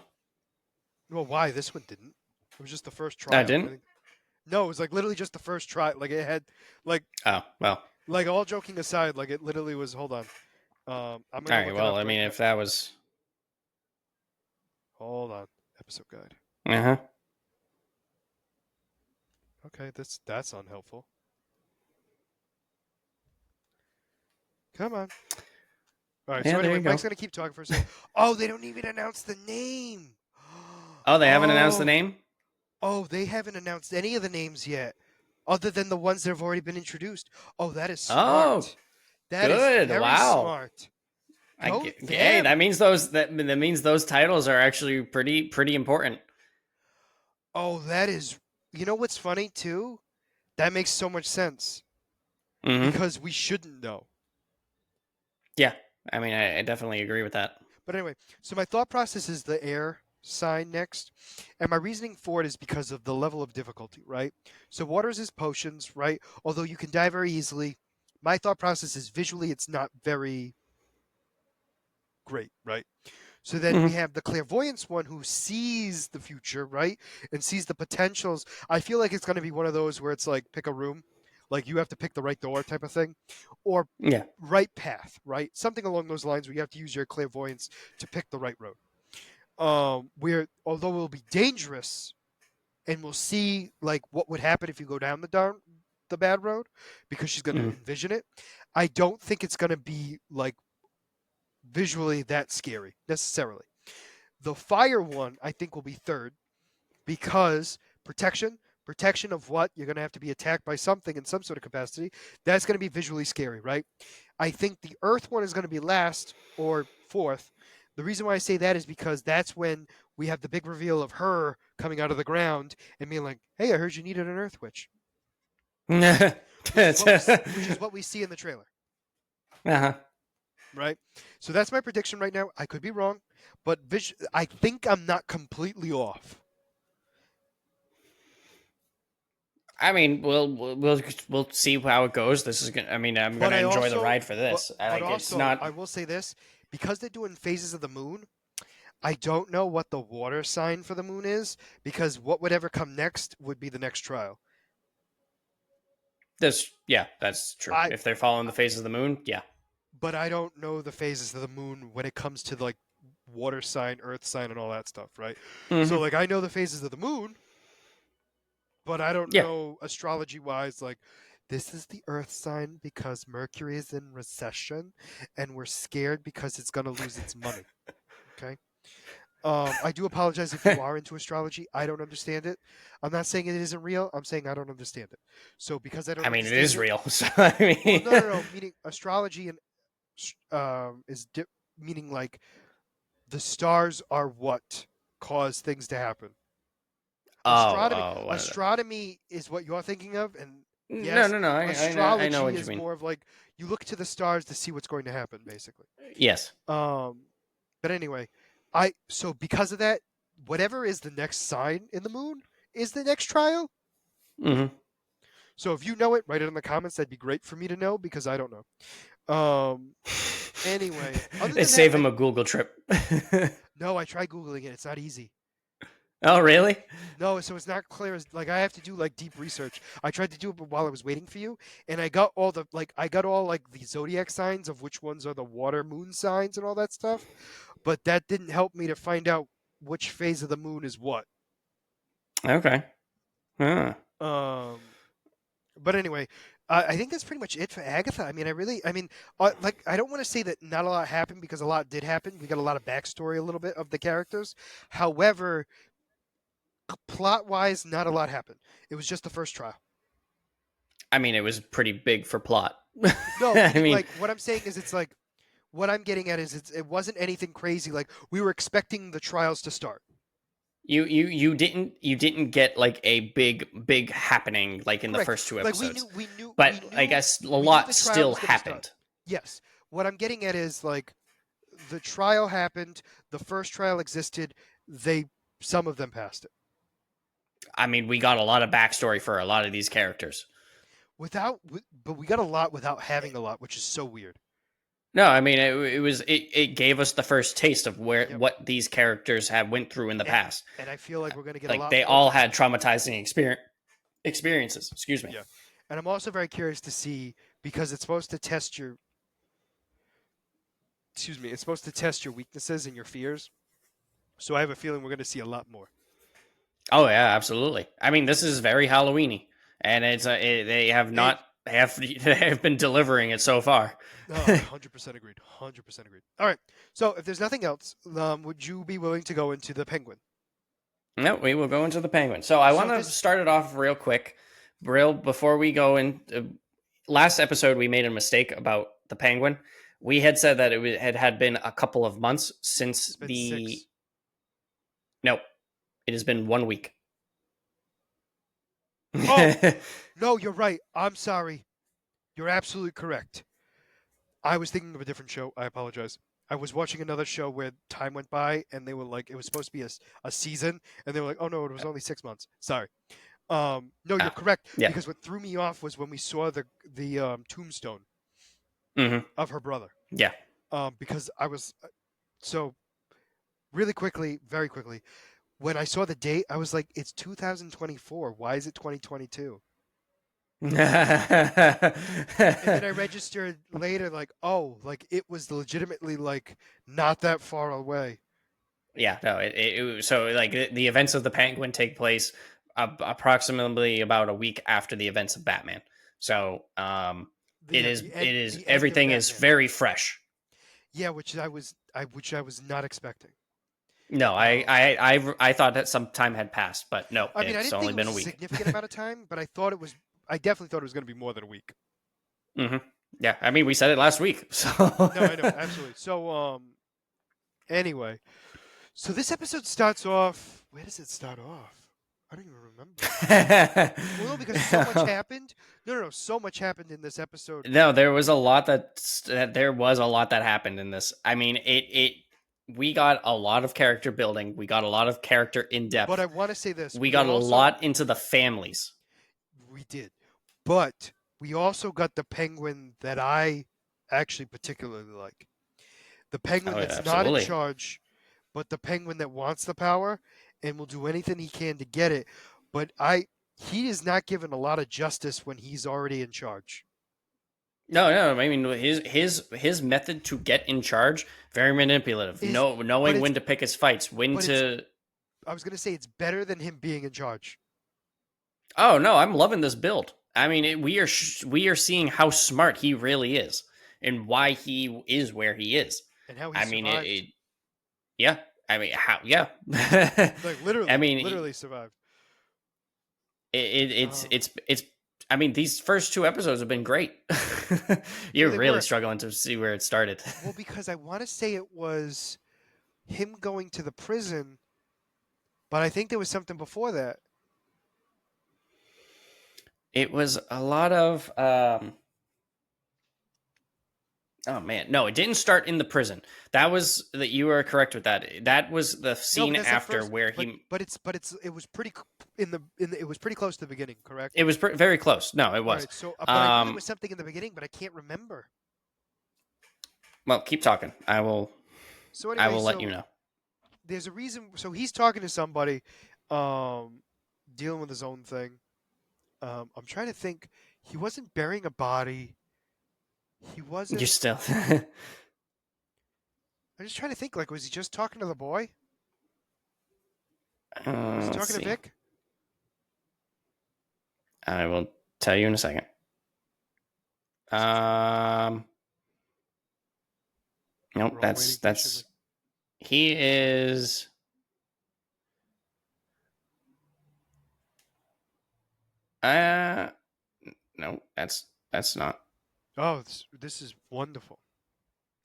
Well, why this one didn't? It was just the first I trial. I didn't. think. No, it was like literally just the first try. Like it had, like, Oh well. all joking aside, like it literally was. Hold on. I'm All gonna right. look it Well, up I right mean, now. if that was. Hold on. Episode guide. Uh huh. Okay, that's unhelpful. Come on. All right. So Yeah. There anyway, you go. Mike's gonna keep talking for a second. Oh, they don't even announce the name. Oh, they haven't announced the Oh, name. they haven't announced any of the names yet, other than the ones that have already been introduced. Oh, that is Oh, smart. That is good. very Wow. smart. Go Hey, that them. means that means those titles are actually pretty important. Oh, that is. You know what's funny too? That makes so much sense Mm-hmm. because we shouldn't know. Yeah. I mean, I definitely agree with that. But anyway, so my thought process is the air sign next, and my reasoning for it is because of the level of difficulty, right? So waters is potions, right? Although you can die very easily. My thought process is visually it's not very great, right? So then we Mm-hmm. have the clairvoyance one who sees the future, right? And sees the potentials. I feel like it's going to be one of those where it's like pick a room, like you have to pick the right door type of thing, or Yeah. right path, right? Something along those lines where you have to use your clairvoyance to pick the right road. Where although it will be dangerous and we'll see like what would happen if you go down the bad road because she's going to Mm-hmm. envision it. I don't think it's going to be like visually that scary necessarily. The fire one, I think, will be third because protection of what? You're going to have to be attacked by something in some sort of capacity. That's going to be visually scary, right? I think the earth one is going to be last or fourth. The reason why I say that is because that's when we have the big reveal of her coming out of the ground and being like, "Hey, I heard you needed an earth witch," which is what we see in the trailer, Uh-huh. right? So that's my prediction right now. I could be wrong, but I think I'm not completely off. I mean, we'll see how it goes. This is gonna. I mean, I'm But gonna I enjoy the also, ride for this. but Like, it's also, not. I will say this because they're doing phases of the moon. I don't know what the water sign for the moon is because what would ever come next would be the next trial. This. Yeah, that's true. I, If they're following the phases of the moon, yeah. but I don't know the phases of the moon when it comes to like water sign, earth sign, and all that stuff, right? So Mm-hmm. like I know the phases of the moon, but I don't Yeah. know astrology wise like this is the earth sign because Mercury is in recession and we're scared because it's going to lose its money. Okay. I do apologize if you are into astrology. I don't understand it. I'm not saying it isn't real. I'm saying I don't understand it. So because I don't I mean, it understand is it, real. So I well, mean, no. Meaning astrology and meaning like the stars are what cause things to happen. Astronomy, one of the. astronomy is what you're thinking of, and No, yes, no, no. I know astrology what you is mean. more of like you look to the stars to see what's going to happen, basically. Yes. Um, but anyway, so because of that, whatever is the next sign in the moon is the next trial. Mm-hmm. So if you know it, write it in the comments. That'd be great for me to know because I don't know. Anyway, other They than that, save him a Google trip. no, I tried googling it. It's not easy. Oh, really? No, so it's not clear as like I have to do like deep research. I tried to do it while I was waiting for you, and I got all the zodiac signs of which ones are the water moon signs and all that stuff, but that didn't help me to find out which phase of the moon is what. Okay. Huh. Um, but anyway, I think that's pretty much it for Agatha. I mean, like I don't want to say that not a lot happened because a lot did happen. We got a lot of backstory, a little bit of the characters. However, plot wise, not a lot happened. It was just the first trial. I mean, it was pretty big for plot. No, I meaning mean, like what I'm saying is it's like what I'm getting at is it wasn't anything crazy. Like we were expecting the trials to start. you didn't get like a big happening like in the Correct. first two Like episodes, we but I knew guess a we knew lot the trial still was going to start. happened. Yes. What I'm getting at is like the trial happened. The first trial existed. They some of them passed it I mean, we got a lot of backstory for a lot of these characters. but we got a lot without having a lot, which is so weird. No, I mean it gave us the first taste of Yep. what these characters have went through in the And past. and I feel like we're going to get a Like lot they more all from had this. traumatizing experiences. Excuse me. Yeah. And I'm also very curious to see because it's supposed to test your excuse me, it's supposed to test your weaknesses and your fears. So I have a feeling we're going to see a lot more. Oh yeah, absolutely. I mean, this is very Halloweeny, and they have It not have they have been delivering it so far. 100% agreed. 100% agreed. All right. So if there's nothing else, would you be willing to go into the Penguin? No, we will go into the Penguin. So I want So to this start it off real quick, real before we go in. Last episode, we made a mistake about the Penguin. We had said that had been a couple of months since it's been the. 6. No, it has been 1 week. Oh, no, you're right. I'm sorry. You're absolutely correct. I was thinking of a different show. I apologize. I was watching another show where time went by and they were like, it was supposed to be a season, and they were like, oh no, it was only 6 months. Sorry. No, you're Ah, correct yeah. because what threw me off was when we saw the tombstone Hmm. of her brother. Yeah. Because I was so really quickly, very quickly, when I saw the date, I was like, it's 2024. Why is it 2022? And then I registered later, like, oh, like it was legitimately like not that far away. Yeah, no. So like the events of the Penguin take place approximately about a week after the events of Batman. So The yeah, the it end is the end of everything is Batman. very fresh. Yeah, which I was not expecting. No, Um, I thought that some time had passed, but no, I mean, I it's didn't think only it been was a a week. significant amount of time, but I thought it was. I definitely thought it was going to be more than a week. Hmm. Yeah, I mean we said it last week, so No, I know, absolutely. So, anyway, so this episode starts off. Where does it start off? I don't even remember. Well, no, because so much happened. No, no, no, so much happened in this episode. No, there was a lot there was a lot that happened in this. I mean, it we got a lot of character building. We got a lot of character in But I depth. want to say this: We got a lot into the families. we did, but we also got the penguin that I actually particularly like. The penguin Oh, yeah, that's not in absolutely. charge, but the penguin that wants the power and will do anything he can to get it. But he is not given a lot of justice when he's already in charge. No, no. I mean, his method to get in charge very manipulative. Is but Knowing it's when to pick his fights, when but it's to. I was gonna say it's better than him being in charge Oh no, I'm loving this build. I mean, we are seeing how smart he really is and why he is where he is. and how he I mean, survived. yeah. I mean, how? Yeah. Like I mean, literally survived. Um, it's. I mean, these first two episodes have been great. no, You're they really were. struggling to see where it started. Well, because I want to say it was him going to the prison, but I think there was something before that. It was a lot of. Oh man, no, it didn't start in the prison. That was that you are correct with that. That was the No, scene but that's the after first. where he. It was pretty it was pretty close to the beginning, correct? It was very close. No, it All was. right. So, but I knew there Um, was something in the beginning, but I can't remember. well, keep talking. I will. So I anyway, will let you so know. there's a reason. So he's talking to somebody, um, dealing with his own thing. I'm trying to think. He wasn't burying a body. He You wasn't. still. I'm just trying to think. Like, was he just talking to the boy? Was he Let's talking to see. Vic? I will tell you in a second. Um, nope. We're all waiting That's patiently. he is. Uh, no, that's not. Oh, this is wonderful.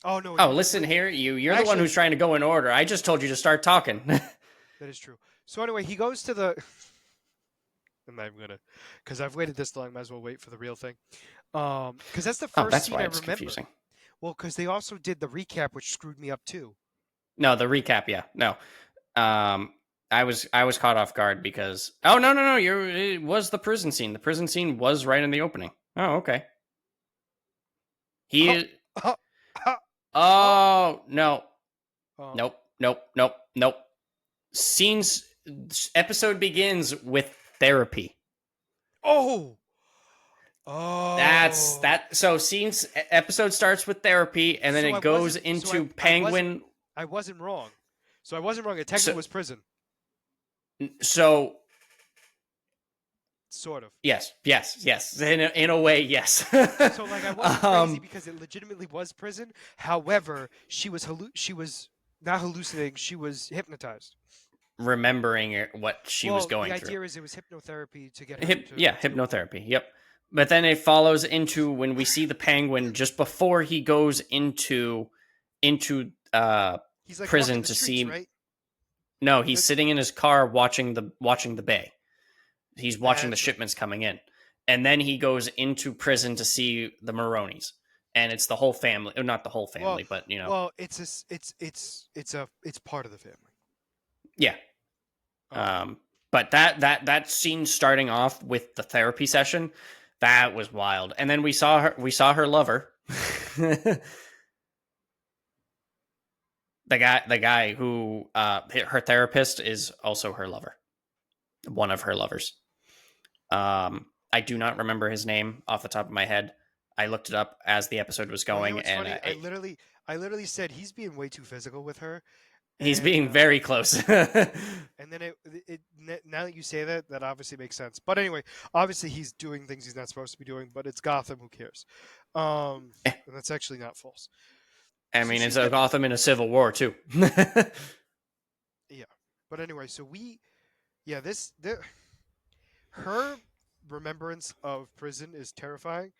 Oh no, Oh, you know, listen here, you're the one actually, who's trying to go in order. I just told you to start talking. that is true. So anyway, he goes to the. I'm not even gonna, because I've waited this long. Might as well wait for the real thing. Because that's the Oh, first that's scene why I it's remember. confusing. Well, because they also did the recap, which screwed me up too. No, the recap, yeah. No. Um I was caught off guard because oh no, it was the prison scene. The prison scene was right in the opening. Oh, okay. Huh, He huh, huh. Oh, Oh no, oh, nope. Scenes episode begins with therapy. oh, That's oh. that. So scenes episode starts with therapy, and then So I it goes wasn't. So into I wasn't. Penguin. I wasn't wrong. So I wasn't wrong. It technically So was prison, so sort of. yes. In a way, yes. So like I wasn't crazy um, because it legitimately was prison. However, she was not hallucinating. She was hypnotized. remembering what she was Well, the going through. idea is it was hypnotherapy to get her to Hypnotherapy. Yep. But then it follows into when we see the Penguin just before he goes into he's like walking prison the to streets, see. right? No, he's That sitting in his car watching the bay. He's watching the that's right. shipments coming in, and then he goes into prison to see the Maronis, and it's the whole family. Not the whole Well, family, but it's part of the family. yeah. Um, But that scene starting off with the therapy session, that was wild. And then we saw her lover. The guy who her therapist is also her lover. One of her lovers. I do not remember his name off the top of my head. I looked it up as the episode was well, you know going, what's and funny? I literally said he's being way too physical with her, he's and being very close. and then now that you say that, that obviously makes sense. But anyway, obviously he's doing things he's not supposed to be doing, but it's Gotham. Who cares? And that's actually not false. I So mean, it's she's a getting Gotham in a civil war too. yeah. But anyway, yeah her remembrance of prison is terrifying.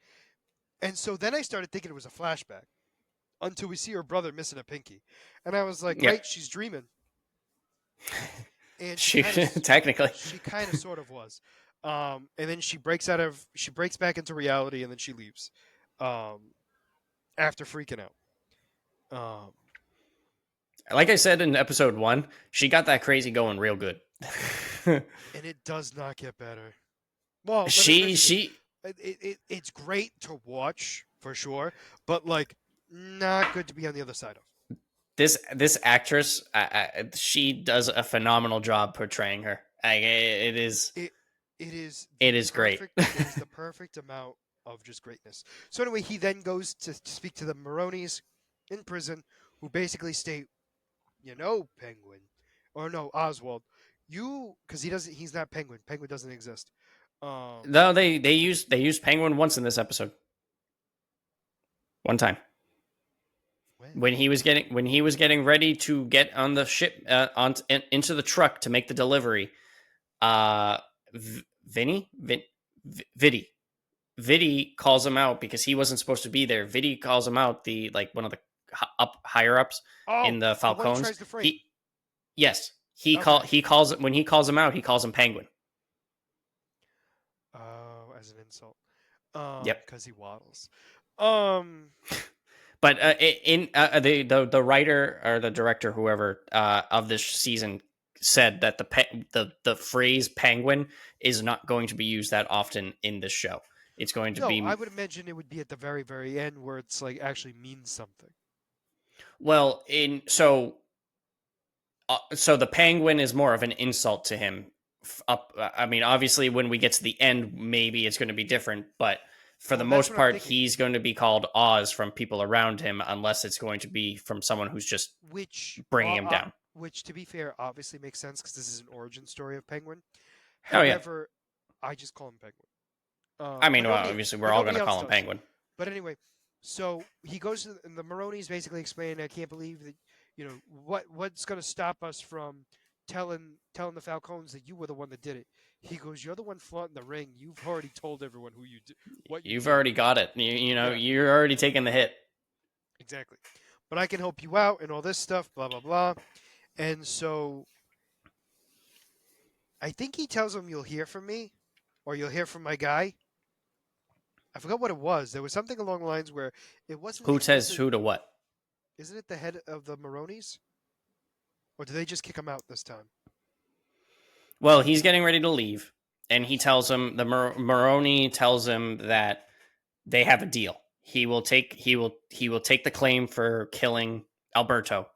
And so then I started thinking it was a flashback until we see her brother missing a pinky, and I was like, Yep. great, she's dreaming, and She technically. she kind of sort of was, and then she breaks back into reality, and then she leaves, um, after freaking out. Um, Like I said in episode 1, she got that crazy going real good. and it does not get better. Well, let me she phrase it this: she it's great to watch for sure, but like not good to be on the other side of. this actress, she does a phenomenal job portraying her. It it is It the is great. perfect it is the perfect amount of just greatness. So anyway, he then goes to speak to the Maronis in prison, who basically state, Penguin, or no, Oswald, because he's not Penguin. Penguin doesn't exist. Um, No, they used Penguin once in this episode. One time when? when he was getting ready to get on the ship into the truck to make the delivery. Uh, Vinny, Viddy, Viddy calls him out because he wasn't supposed to be there. Viddy calls him out, the like one of the higher ups Oh, in the the one he Falcons. tries to frame. He Yes, he call Okay. he calls when he calls him out, he calls him Penguin. Oh, as an insult. Yep. Because he waddles. Um, But in the writer or the director, whoever of this season, said that the phrase penguin is not going to be used that often in this show. It's going to no, I be, would imagine it would be at the very, very end where it's like actually means something. well, in so the penguin is more of an insult to him. I mean, obviously, when we get to the end, maybe it's going to be different, but for the Well, that's most what I'm part, thinking. he's going to be called Oz from people around him, unless it's going to be from someone who's just Which, bringing him down. which to be fair, obviously makes sense because this is an origin story of Penguin. Oh yeah, However, I just call him Penguin. I mean, But well, nobody, obviously, we're but all going nobody to else call him does. Penguin. But anyway, so he goes to and the Maronis basically explain, I can't believe that, what's going to stop us from telling the Falcons that you were the one that did it. He goes, you're the one flaunting the ring. You've already told everyone what you You've did. already got it. You know, Yeah, you're already taking the hit. exactly. But I can help you out and all this stuff, blah blah blah. And so I think he tells him, you'll hear from me, or you'll hear from my guy. I forgot what it was. There was something along the lines where it wasn't Who says explicit. who to what? Isn't it the head of the Maronis? Or do they just kick him out this time? Well, he's getting ready to leave, and he tells him Maroni tells him that they have a deal. he will take the claim for killing Alberto,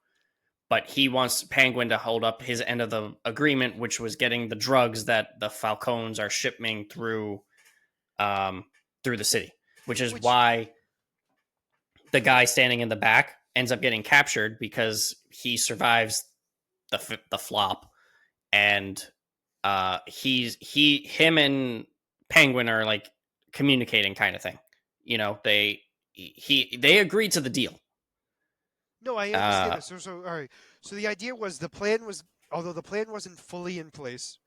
but he wants Penguin to hold up his end of the agreement, which was getting the drugs that the Falcones are shipping um, through the city, which is Which why the guy standing in the back ends up getting captured because he survives the flop, and him and Penguin are like communicating kind of thing. You know, they agreed to the deal. no, I understand Uh, this. So all right. So the idea was the plan was, although the plan wasn't fully in place,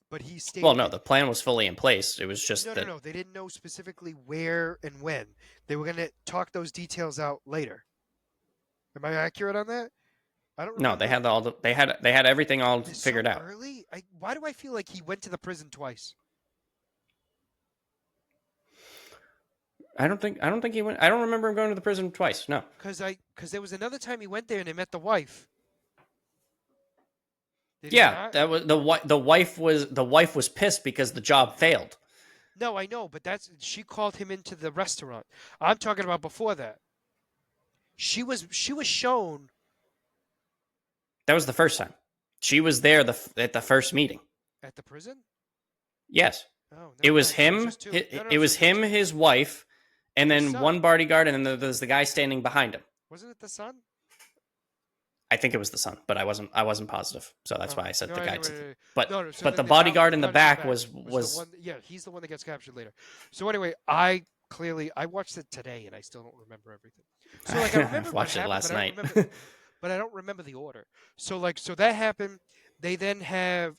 but he well, stated no, it. the plan was fully in place. It was just No, no, that no. They didn't know specifically where and when. They were going to talk those details out later. Am I accurate on that? I don't no, remember they had everything all this figured so out. early. Why do I feel like he went to the prison twice? I don't think he went. I don't remember him going to the prison twice. No. Because there was another time he went there and they met the wife. Did he Yeah, not? that was the wife was pissed because the job failed. No, I know, but that's she called him into the restaurant. I'm talking about before that. She was shown That was the first time. She was there at the first meeting. at the prison. Yes, Oh, it never was mind. So it was him. just two. No, no. It So it was was just him, his wife, and and the then son. one bodyguard, and then there's the guy standing behind him. Wasn't it the son? I think it was the son, but I wasn't positive, so that's Oh why I said no, the guy anyway, to the. wait. But No, no. So but then the the bodyguard in the bodyguard in the back back was was the was one. Yeah, he's the one that gets captured later. So anyway, I watched it today and I still don't remember everything. So like I I remember what watched it happened, last night. but I don't remember the order. So like so that happened. They then have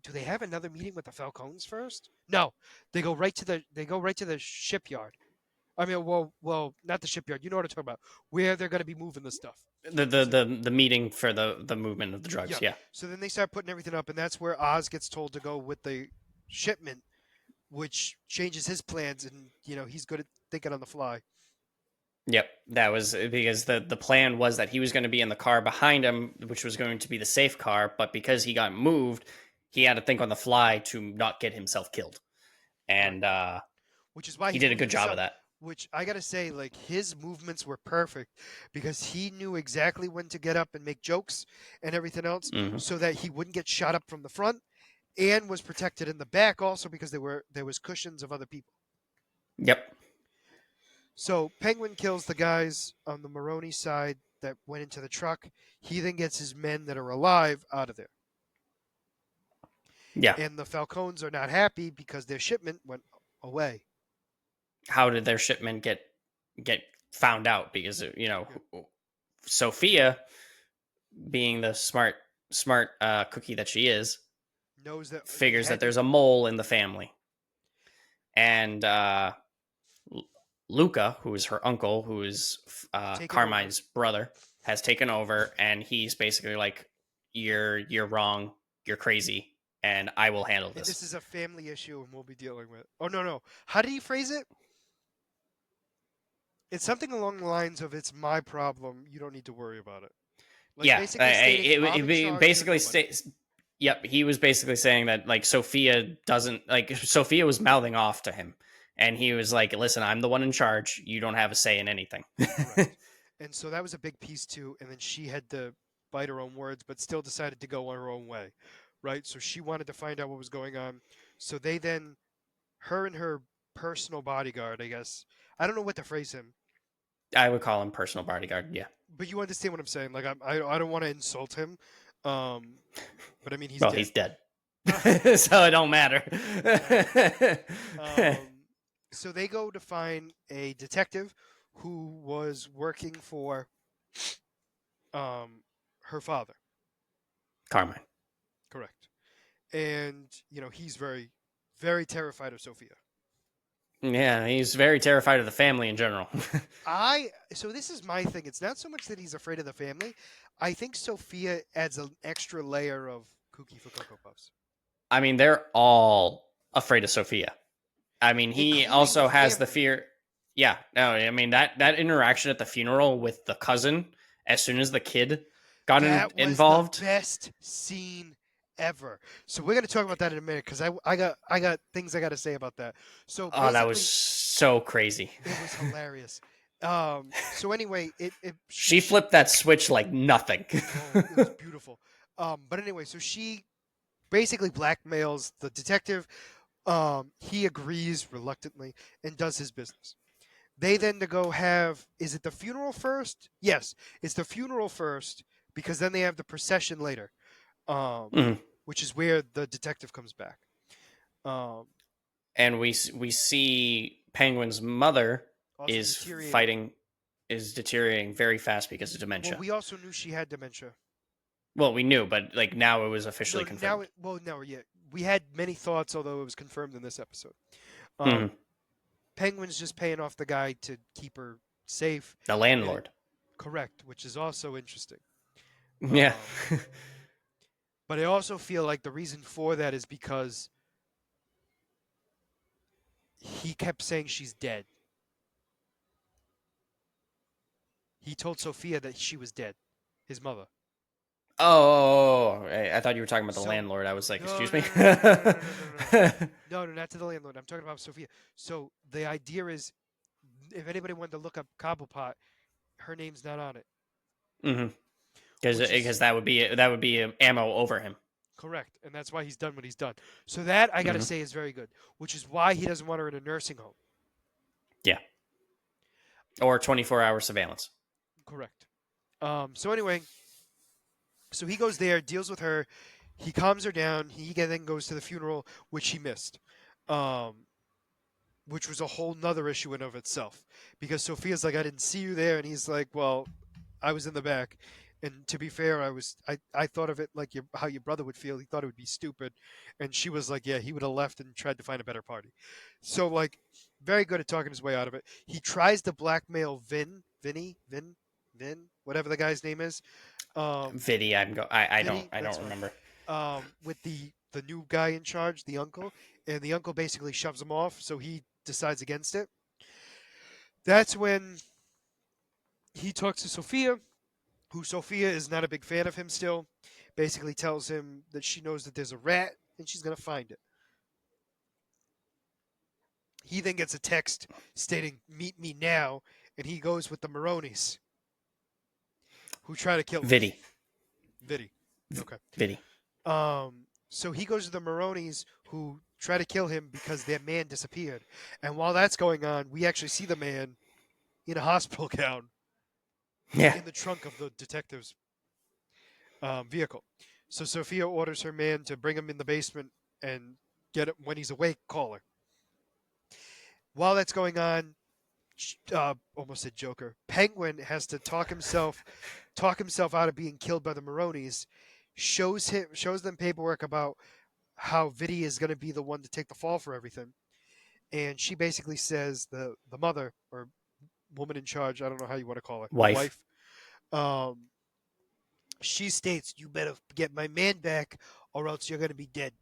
do they have another meeting with the Falcons first? No, they go right to the shipyard. I mean, not the shipyard. You know what I'm talking about? Where they're going to be moving the stuff. So, The meeting for the movement of the drugs. yeah. Yeah. So then they start putting everything up, and that's where Oz gets told to go with the shipment, which changes his plans, and he's good at thinking on the fly. Yep, that was because the plan was that he was going to be in the car behind him, which was going to be the safe car, but because he got moved, he had to think on the fly to not get himself killed, Right. and Which is why he he's did a moving good this job of up. that. Which I gotta say, like his movements were perfect because he knew exactly when to get up and make jokes and everything else, Hmm. so that he wouldn't get shot up from the front, and was protected in the back also because there was cushions of other people. Yep. So Penguin kills the guys on the Maroney side that went into the truck. He then gets his men that are alive out of there. Yeah. And the Falcons are not happy because their shipment went away. How did their shipment get found out? Because Yeah. Sophia, being the smart cookie that she is, Knows that they figures that had to there's a mole in the family, and Luca, who is her uncle, who is take it over. Carmine's brother, has taken over, and he's basically like, "You're wrong. You're crazy, and I will handle And this." this is a family issue and we'll be dealing with. Oh no, no. How did he phrase it? It's something along the lines of it's my problem, you don't need to worry about it. Like Yeah, basically stating I'm in it charge, you're basically nobody. states. Yep, he was basically saying that like Sophia doesn't like Sophia was mouthing off to him, and he was like, "Listen, I'm the one in charge. You don't have a say in anything." Correct. And so that was a big piece too. And then she had to bite her own words, but still decided to go on her own way. Right? So she wanted to find out what was going on. So they then, her and her personal bodyguard, I guess. I don't know what to phrase him, I would call him personal bodyguard. Yeah. but you understand what I'm saying. Like, I don't want to insult him. Um, but I mean, he's Well, dead. he's dead, so it don't matter. Right. Um, so they go to find a detective who was working for her father. Carmine. Correct. And he's very, very terrified of Sophia. Yeah, he's very terrified of the family in general. So this is my thing. It's not so much that he's afraid of the family. I think Sophia adds an extra layer of kooky for Cocoa Puffs, I mean, they're all afraid of Sophia. I mean, he including the also has the family. fear. Yeah, no, I mean that interaction at the funeral with the cousin, as soon as the kid got That was the involved. best scene ever. So we're gonna talk about that in a minute because I got things I got to say about that. So Oh, that was basically, so crazy. it was hilarious. So anyway, it She flipped that switch like nothing. oh, it was beautiful. But anyway, so she basically blackmails the detective. He agrees reluctantly and does his business. They then to go have, is it the funeral first? Yes, it's the funeral first because then they have the procession later, um, Mhm. which is where the detective comes back. Um, And we see Penguin's mother Also is deteriorating. fighting is deteriorating very fast because of Well, dementia. we also knew she had dementia. Well, we knew, but like now it was No, officially now confirmed. it, well, no, yeah, we had many thoughts, although it was confirmed in this episode. Mhm. Um, Penguin's just paying off the guy to keep her safe, The and it landlord. correct, which is also interesting. Yeah. Um, but I also feel like the reason for that is because he kept saying she's dead. He told Sophia that she was dead, his mother. Oh, I thought you were talking about the So landlord. I was like, no, excuse no, me. no, no, no, no, no, no, no, no, no, no, no, not to the landlord. I'm talking about Sophia. So the idea is, if anybody wanted to look up Cobblepot, her name's not on it, Hmm. Because which is that would be ammo over him. correct, and that's why he's done what he's done. So that I gotta Hmm. say is very good, which is why he doesn't want her in a nursing home. Yeah. Or 24-hour surveillance. Correct. So anyway, so he goes there, deals with her, he calms her down. He then goes to the funeral, which he missed, um, which was a whole nother issue in of itself. Because Sophia's like, I didn't see you there, and he's like, well, I was in the back. And to be fair, I thought of it like how your brother would feel. He thought it would be stupid, and she was like, yeah, he would have left and tried to find a better party. So like, very good at talking his way out of it. He tries to blackmail Vin, whatever the guy's name is. Um, Vidi, Vinny, I that's don't fine. remember. With the new guy in charge, the uncle, and the uncle basically shoves him off, so he decides against it. That's when he talks to Sophia, who Sophia is not a big fan of him still. Basically tells him that she knows that there's a rat and she's gonna find it. He then gets a text stating "Meet me now," and he goes with the Maronis, who try to kill him. Vidi. Vidi. Okay. Vidi. So he goes to the Maronis who try to kill him because their man disappeared. And while that's going on, we actually see the man in a hospital gown Yeah. in the trunk of the detective's vehicle. So Sophia orders her man to bring him in the basement and get it when he's awake. Call her. While that's going on, almost said Joker. Penguin has to talk himself out of being killed by the Maronis. Shows them paperwork about how Vidi is going to be the one to take the fall for everything, and she basically says the mother or woman in charge, I don't know how you want to call her, the Wife. wife. Um, she states, "You better get my man back, or else you're going to be dead."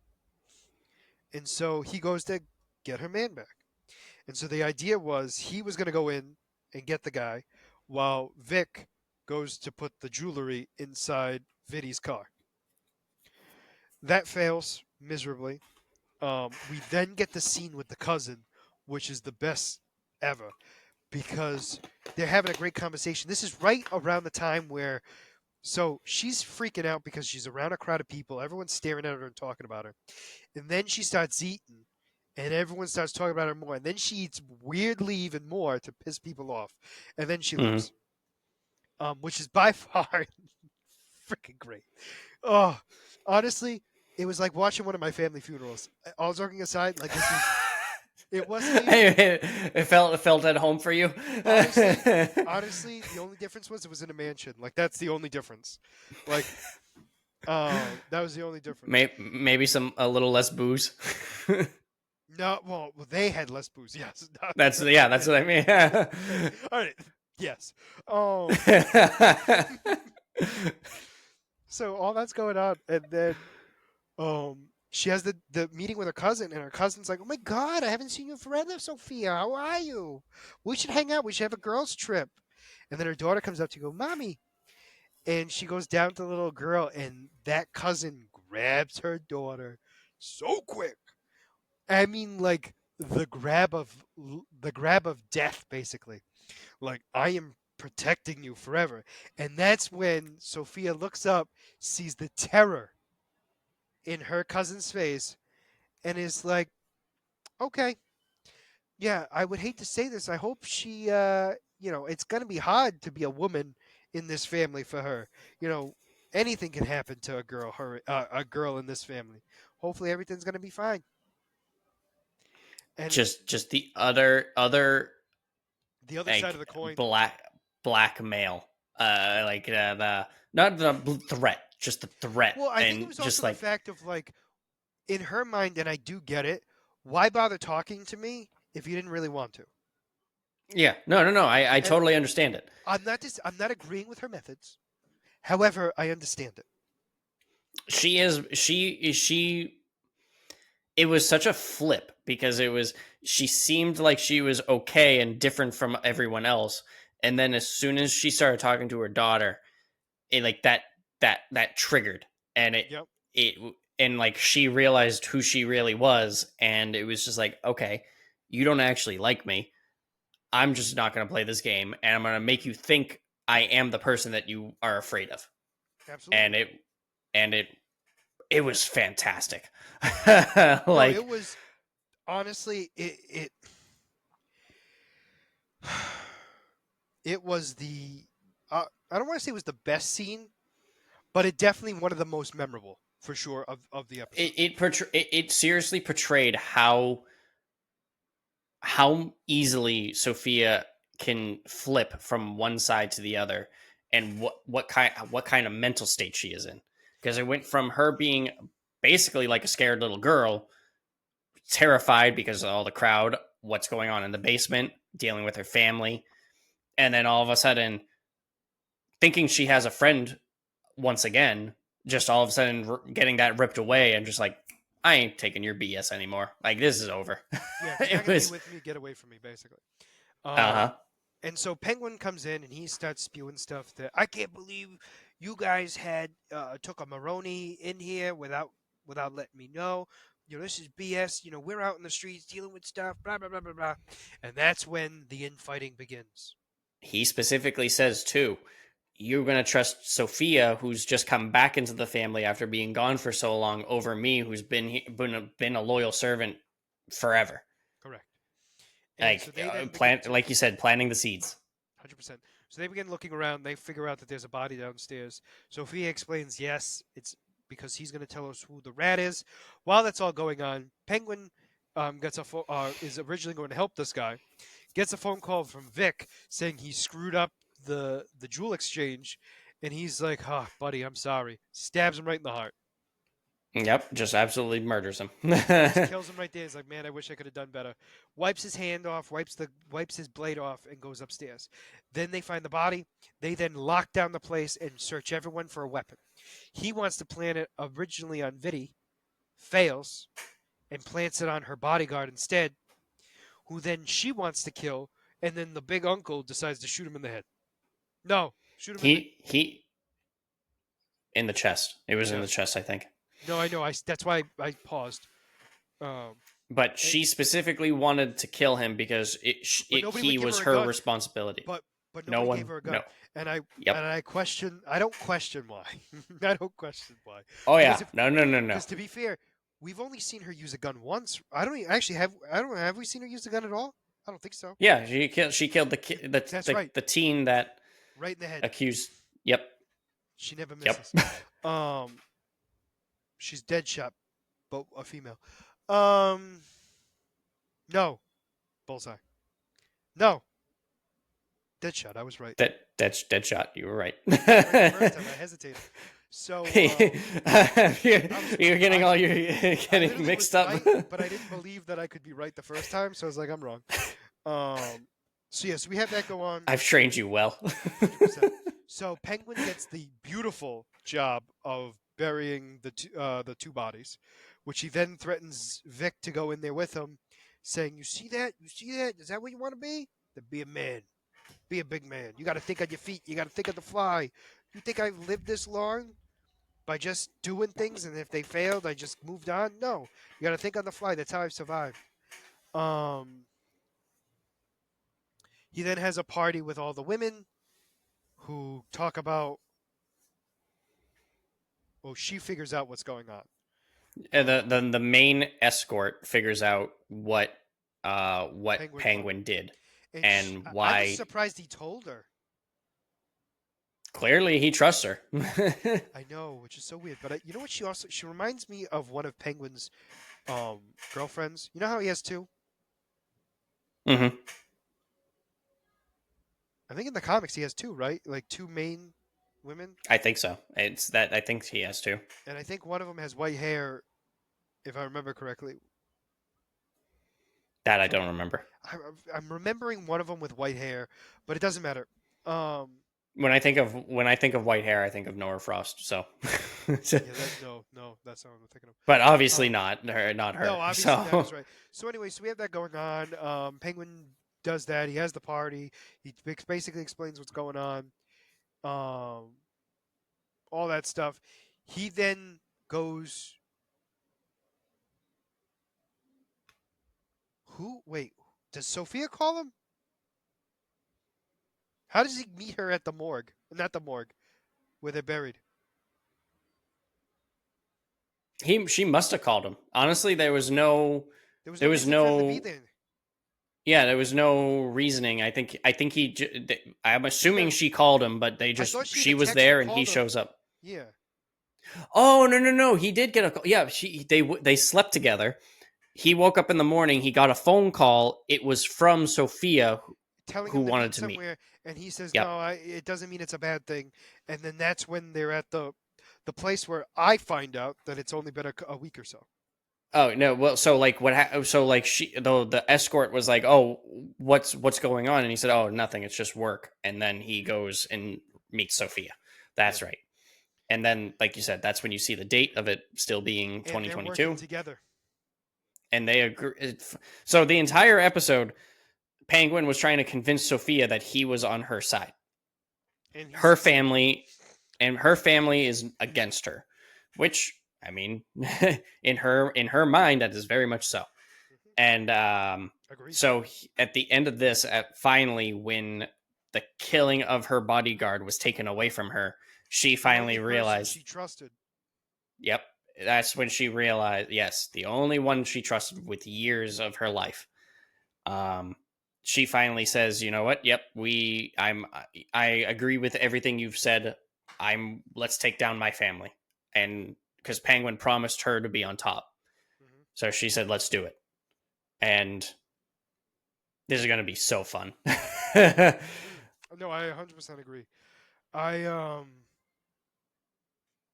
And so he goes to get her man back. And so the idea was he was going to go in and get the guy, while Vic goes to put the jewelry inside Vidi's car. That fails miserably. We then get the scene with the cousin, which is the best ever because they're having a great conversation. This is right around the time where, so she's freaking out because she's around a crowd of people. Everyone's staring at her and talking about her. And then she starts eating, and everyone starts talking about her more. And then she eats weirdly even more to piss people off. And then she Hmm. leaves, which is by far freaking great. Oh, honestly, it was like watching one of my family funerals. All joking aside, like this was. It wasn't even It felt at home for you. honestly. Honestly, the only difference was it was in a mansion. Like that's the only difference. Like, that was the only difference. Maybe some a little less booze. No, well, they had less booze. Yes, That's yeah, that's what I mean. okay, all right. Yes. Um. So all that's going on, and then she has the meeting with her cousin, and her cousin's like, "Oh my God, I haven't seen you forever, Sophia. How are you? We should hang out. We should have a girls' trip." And then her daughter comes up to go, "Mommy," and she goes down to the little girl, and that cousin grabs her daughter so quick. I mean, like the grab of death, basically. Like, I am protecting you forever. And that's when Sophia looks up, sees the terror in her cousin's face, and is like, okay, yeah, I would hate to say this. I hope she, it's going to be hard to be a woman in this family for her. You know, anything can happen to a girl in this family. Hopefully, everything's going to be fine. And Just the other the other side of like the coin. blackmail, the not the threat, just the threat, Well, I think it and was also just the like fact of like, in her mind, and I do get it. Why bother talking to me if you didn't really want to? yeah, no, I And totally understand it. I'm not agreeing with her methods. However, I understand it. She it was such a flip because she seemed like she was okay and different from everyone else, and then as soon as she started talking to her daughter, it like that triggered, and Yep, it and like she realized who she really was, and it was just like, okay, you don't actually like me. I'm just not going to play this game, and I'm going to make you think I am the person that you are afraid of. absolutely. And it was fantastic. No, it Like was honestly it was the I don't want to say it was the best scene, but it definitely one of the most memorable for sure of the episode. it seriously portrayed how easily Sophia can flip from one side to the other, and what kind of mental state she is in, because it went from her being basically like a scared little girl, terrified because of all the crowd, what's going on in the basement, dealing with her family, and then all of a sudden thinking she has a friend once again, just all of a sudden getting that ripped away, and just like, I ain't taking your BS anymore. Like, this is over. Yeah, if you're not It going to be was, with me, get away from me, basically. uh Um, huh. and so Penguin comes in and he starts spewing stuff that I can't believe you guys had took a Maroni in here without letting me know. You know, this is BS. You know, we're out in the streets dealing with stuff. Blah blah blah blah blah. And that's when the infighting begins. He specifically says too, you're going to trust Sophia, who's just come back into the family after being gone for so long, over me, who's been a loyal servant forever. Correct. And so Like, they then begin plant, to like you said, planting the seeds. 100%. So they begin looking around. They figure out that there's a body downstairs. Sophia explains, yes, it's because he's going to tell us who the rat is. While that's all going on, Penguin is originally going to help this guy. Gets a phone call from Vic saying he screwed up the jewel exchange, and he's like, "Ah, buddy, I'm sorry." Stabs him right in the heart. Yep, just absolutely murders him. Just kills him right there. He's like, "Man, I wish I could have done better." Wipes his hand off, wipes his blade off, and goes upstairs. Then they find the body. They then lock down the place and search everyone for a weapon. He wants to plant it originally on Vitty, fails, and plants it on her bodyguard instead, who then she wants to kill, and then the big uncle decides to shoot him in the head. No, shoot him in the he in the chest. It was in the chest. chest, I think. No, I know. That's why I paused. Um, But and, she specifically wanted to kill him because but nobody would he give was her a her gun. responsibility. but but No nobody gave one, her a gun, no. and I Yep. and I question. I don't question why. I don't question why, Oh because yeah. No. to be fair, we've only seen her use a gun once. I don't actually have. I don't have we seen her use a gun at all? I don't think so. Yeah, she killed the kid, That's right, the teen that right in the head. accused. Yep. She never Yep. misses. Um, she's dead shot, but a female. Um, no, bullseye. No, dead shot. I was right. That's dead shot. You were right. I was right the first time. I hesitated. So you're, I was you're getting I, all you're I getting literally mixed was up. right, but I didn't believe that I could be right the first time, so I was like, I'm wrong. So yes, we have that go on I've trained you well. 100%. So Penguin gets the beautiful job of burying the two bodies, which he then threatens Vic to go in there with him, saying, "You see that? You see that? Is that what you want to be? Then be a man. Be a big man. You got to think on your feet. You got to think on the fly. You think I've lived this long by just doing things, and if they failed, I just moved on? No, you got to think on the fly. That's how I've survived." Um, He then has a party with all the women who talk about. Well, she figures out what's going on. The main escort figures out what Penguin thought, Penguin did and and I was why. surprised he told her. Clearly, he trusts her. I know, which is so weird. But you know what? She reminds me of one of Penguin's girlfriends. You know how he has two? hmm I think in the comics he has two, right? Like two main women, I think so. It's that I think he has to. and I think one of them has white hair, if I remember correctly. That I From don't remember. I'm remembering one of them with white hair, but it doesn't matter. Um, When I think of white hair, I think of Nora Frost. So, yeah, no, that's not what I'm thinking but of. obviously not her, not No, her. obviously that So, is right. So anyway, so we have that going on. Penguin does that. He has the party. He basically explains what's going on. Um, all that stuff. He then goes. Who? Wait. Does Sophia call him? How does he meet her at the morgue? Not the morgue, where they're buried. she must have called him. Honestly, there was no There was there no was reason for him to be no there. yeah, there was no reasoning. I think I'm assuming No, she called him, but they I just thought she either she was texted or there and he called him. shows up. Yeah. Oh, no, no, no, he did get a call. Yeah, they slept together. He woke up in the morning, he got a phone call. It was from Sophia Telling who him to wanted meet to meet. somewhere, and he says, Yep. "No, it doesn't mean it's a bad thing." And then that's when they're at the place where I find out that it's only been a week or so. Oh no! Well, so like so like the escort was like, "Oh, what's going on?" And he said, "Oh, nothing. It's just work." And then he goes and meets Sophia. Yeah. That's right. And then, like you said, that's when you see the date of it still being And they're working 2022, together. and they agree. So the entire episode, Penguin was trying to convince Sophia that he was on her side. And he Her succeeded. family and her family is against her, which I mean, in her mind, that is very much so. Hmm. And Agreed. so at the end of this, at finally when the killing of her bodyguard was taken away from her, she The finally only person realized. she trusted. Yep, that's when she realized. Yes, the only one she trusted with years of her life. Um, she finally says, "You know what? Yep, I agree with everything you've said. Let's take down my family." And because Penguin promised her to be on top, Hmm. so she said, "Let's do it." And this is going to be so fun. No, I 100% agree. I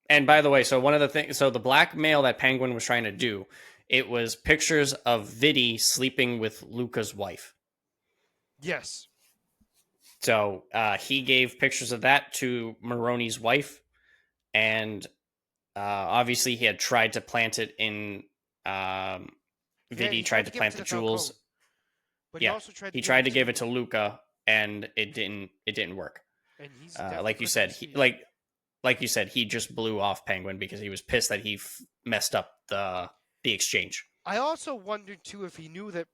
And by the way, so one of the things, so the blackmail that Penguin was trying to do, it was pictures of Vidi sleeping with Luca's wife. yes. So he gave pictures of that to Maroni's wife, and obviously he had tried to plant it in. Yeah, Vidi he tried tried to to give it plant to the the jewels. Falcone, but he Yeah, also tried to he give tried it to give it to to Luca, and it didn't. It didn't work. and he's definitely Like you quick on said, his feet. like you said, he just blew off Penguin because he was pissed that he messed up the exchange. I also wondered too if he knew that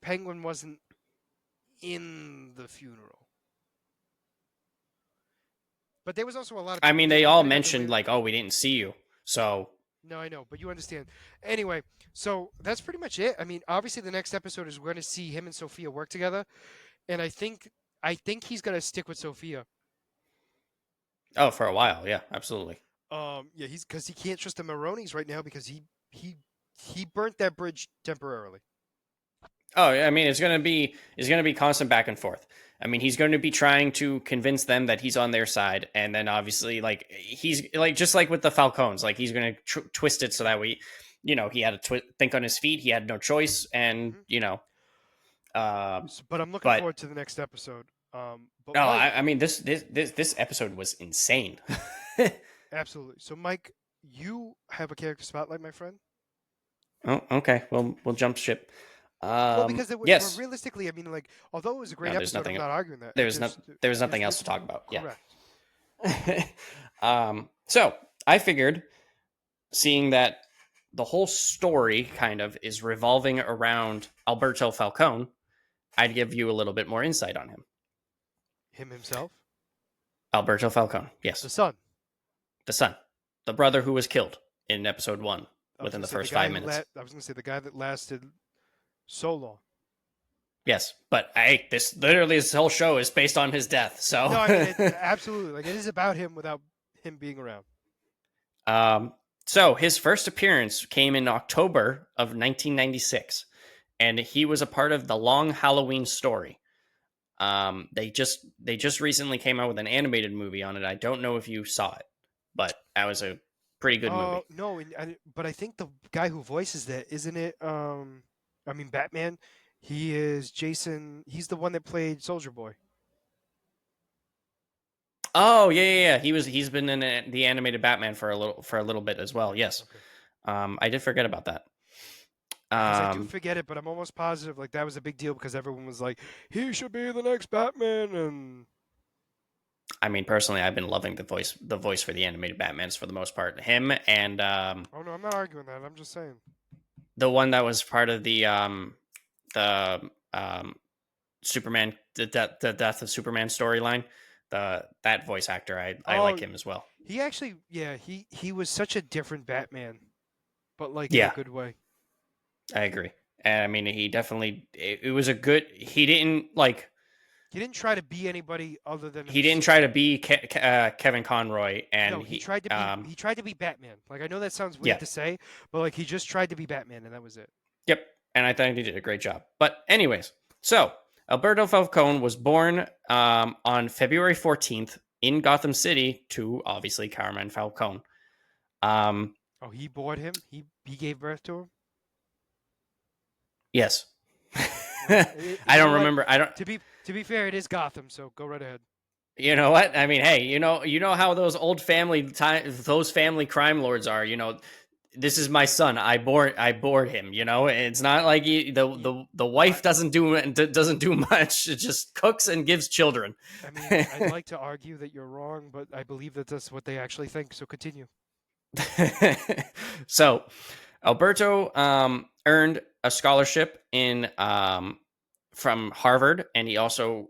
Penguin wasn't in the funeral. But there was also a lot of I people mean, there. they He all could have got away mentioned with like, it. "Oh, we didn't see you." So, No, I know, but you understand. Anyway, so that's pretty much it. I mean, obviously the next episode is we're going to see him and Sophia work together, and I think he's going to stick with Sophia. oh, for a while, yeah, absolutely. Yeah, he's because he can't trust the Maronis right now because he he burnt that bridge temporarily. Oh, I mean, it's gonna be constant back and forth. I mean, he's going to be trying to convince them that he's on their side, and then obviously, like he's like just like with the Falcons, like he's going to twist it so that he had to think on his feet. He had no choice, and Hmm. um, But I'm looking but forward to the next episode. But no, Mike, I mean this episode was insane. absolutely. So Mike, you have a character spotlight, my friend. Oh, okay. Well, we'll jump ship. Well, because but Yes. realistically, I mean, like, although it was a great No, there's episode, I'm nothing. not arguing that. There's not. There's There's nothing else to talk literally about. Yeah. correct. So I figured, seeing that the whole story kind of is revolving around Alberto Falcone, I'd give you a little bit more insight on him. Him himself? Alberto Falcone, The yes, son. the son, the brother who was killed in episode 1 I was within gonna the say the first guy 5 minutes. I was gonna say the guy that lasted so long. Yes, but this literally this whole show is based on his death. So, No, I mean it absolutely. Like it is about him without him being around. um, so his first appearance came in October of 1996, and he was a part of the Long Halloween Story. They just recently came out with an animated movie on it. I don't know if you saw it, but that was a pretty good movie. No, but I think the guy who voices that isn't it. I mean Batman. He is Jason. He's the one that played Soldier Boy. Oh yeah. He's been in the animated Batman for a little bit as well. Yes. Okay. I did forget about that. Because I do Um, forget it, but I'm almost positive like that was a big deal because everyone was like, he should be the next Batman, and I mean, personally, I've been loving the voice for the animated Batmans for the most part. Him and oh no, I'm not arguing that. I'm just saying. the one that was part of the Superman, the death of Superman storyline. That voice actor, I Oh, like him as well. he actually, yeah, he was such a different Batman, but like in a Yeah, good way. I agree. And I mean, he definitely it was a good. He didn't like. He didn't try to be anybody other than He didn't himself. try to be Kevin Conroy, and No, he tried to be Batman. Like I know that sounds weird yeah, to say, but like he just tried to be Batman, and that was it. yep. And I think he did a great job. But anyways, so Alberto Falcone was born on February 14th in Gotham City to obviously Carmine Falcone. Um, Oh, he bought him. He gave birth to him. yes. Well, I you know don't what? remember. I don't. To be fair, it is Gotham, so go right ahead. You know what? I mean, hey, you know how those old those family crime lords are. This is my son. I bored him. It's not like Ye- the I, wife doesn't do much. It just cooks and gives children. I mean, I'd like to argue that you're wrong, but I believe that that's what they actually think. So continue. So Alberto earned a scholarship in from Harvard, and he also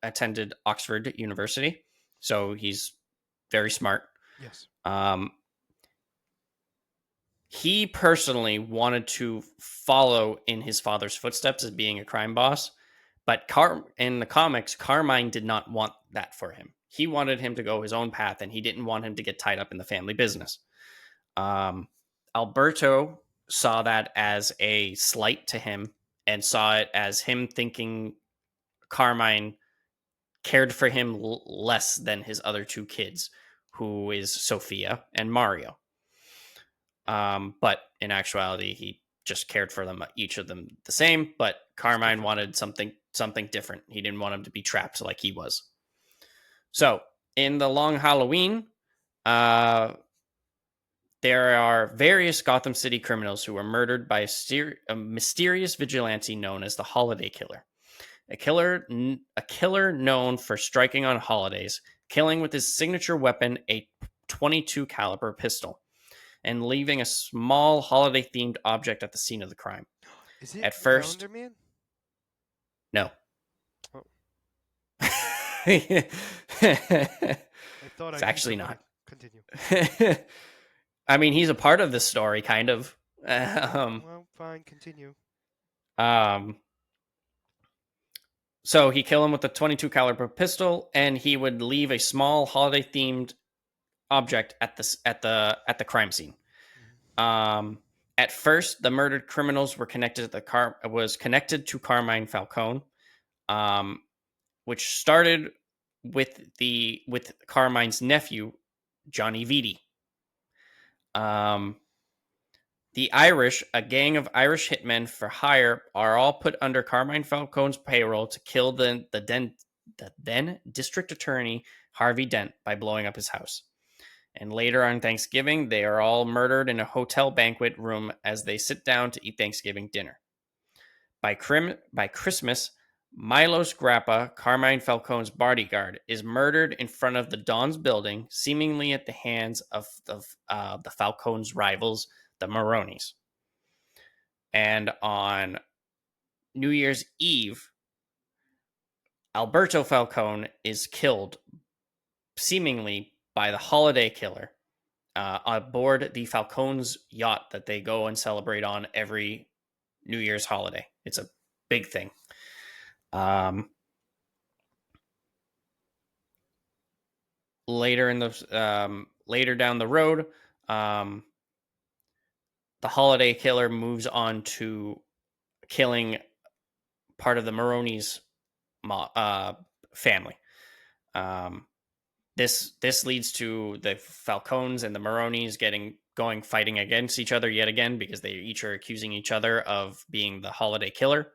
attended Oxford University. So he's very smart. Yes. Um, he personally wanted to follow in his father's footsteps as being a crime boss, but in the comics, Carmine did not want that for him. He wanted him to go his own path, and he didn't want him to get tied up in the family business. Um, Alberto saw that as a slight to him and saw it as him thinking Carmine cared for him less than his other two kids, who is Sophia and Mario. But in actuality, he just cared for them, each of them the same. But Just Carmine differently. wanted something different. He didn't want him to be trapped like he was. So in the Long Halloween, uh, there are various Gotham City criminals who were murdered by a mysterious vigilante known as the Holiday Killer. A killer known for striking on holidays, killing with his signature weapon, a 22 caliber pistol, and leaving a small holiday-themed object at the scene of the crime. Is it At first, Calendar Man? no. Oh, It's I thought I knew actually somebody. not. Continue. I mean, he's a part of this story, kind of. Well, fine. Continue. Um, so he killed him with a 22 caliber pistol, and he would leave a small holiday-themed object at the crime scene. Mhm. At first, the murdered criminals were connected to Carmine Falcone, um, which started with Carmine's nephew, Johnny Vitti. Um, the Irish, a gang of Irish hitmen for hire, are all put under Carmine Falcone's payroll to kill the then district attorney Harvey Dent by blowing up his house. And later on Thanksgiving, they are all murdered in a hotel banquet room as they sit down to eat Thanksgiving dinner. By Christmas, Milos Grappa, Carmine Falcone's bodyguard, is murdered in front of the Don's building, seemingly at the hands of the Falcone's rivals, the Maronis. And on New Year's Eve, Alberto Falcone is killed, seemingly by the holiday killer, aboard the Falcone's yacht that they go and celebrate on every New Year's holiday. It's a big thing. Later down the road, um, the holiday killer moves on to killing part of the Maroney's family. Um, this leads to the Falcones and the Maroneys going fighting against each other yet again, because they each are accusing each other of being the holiday killer.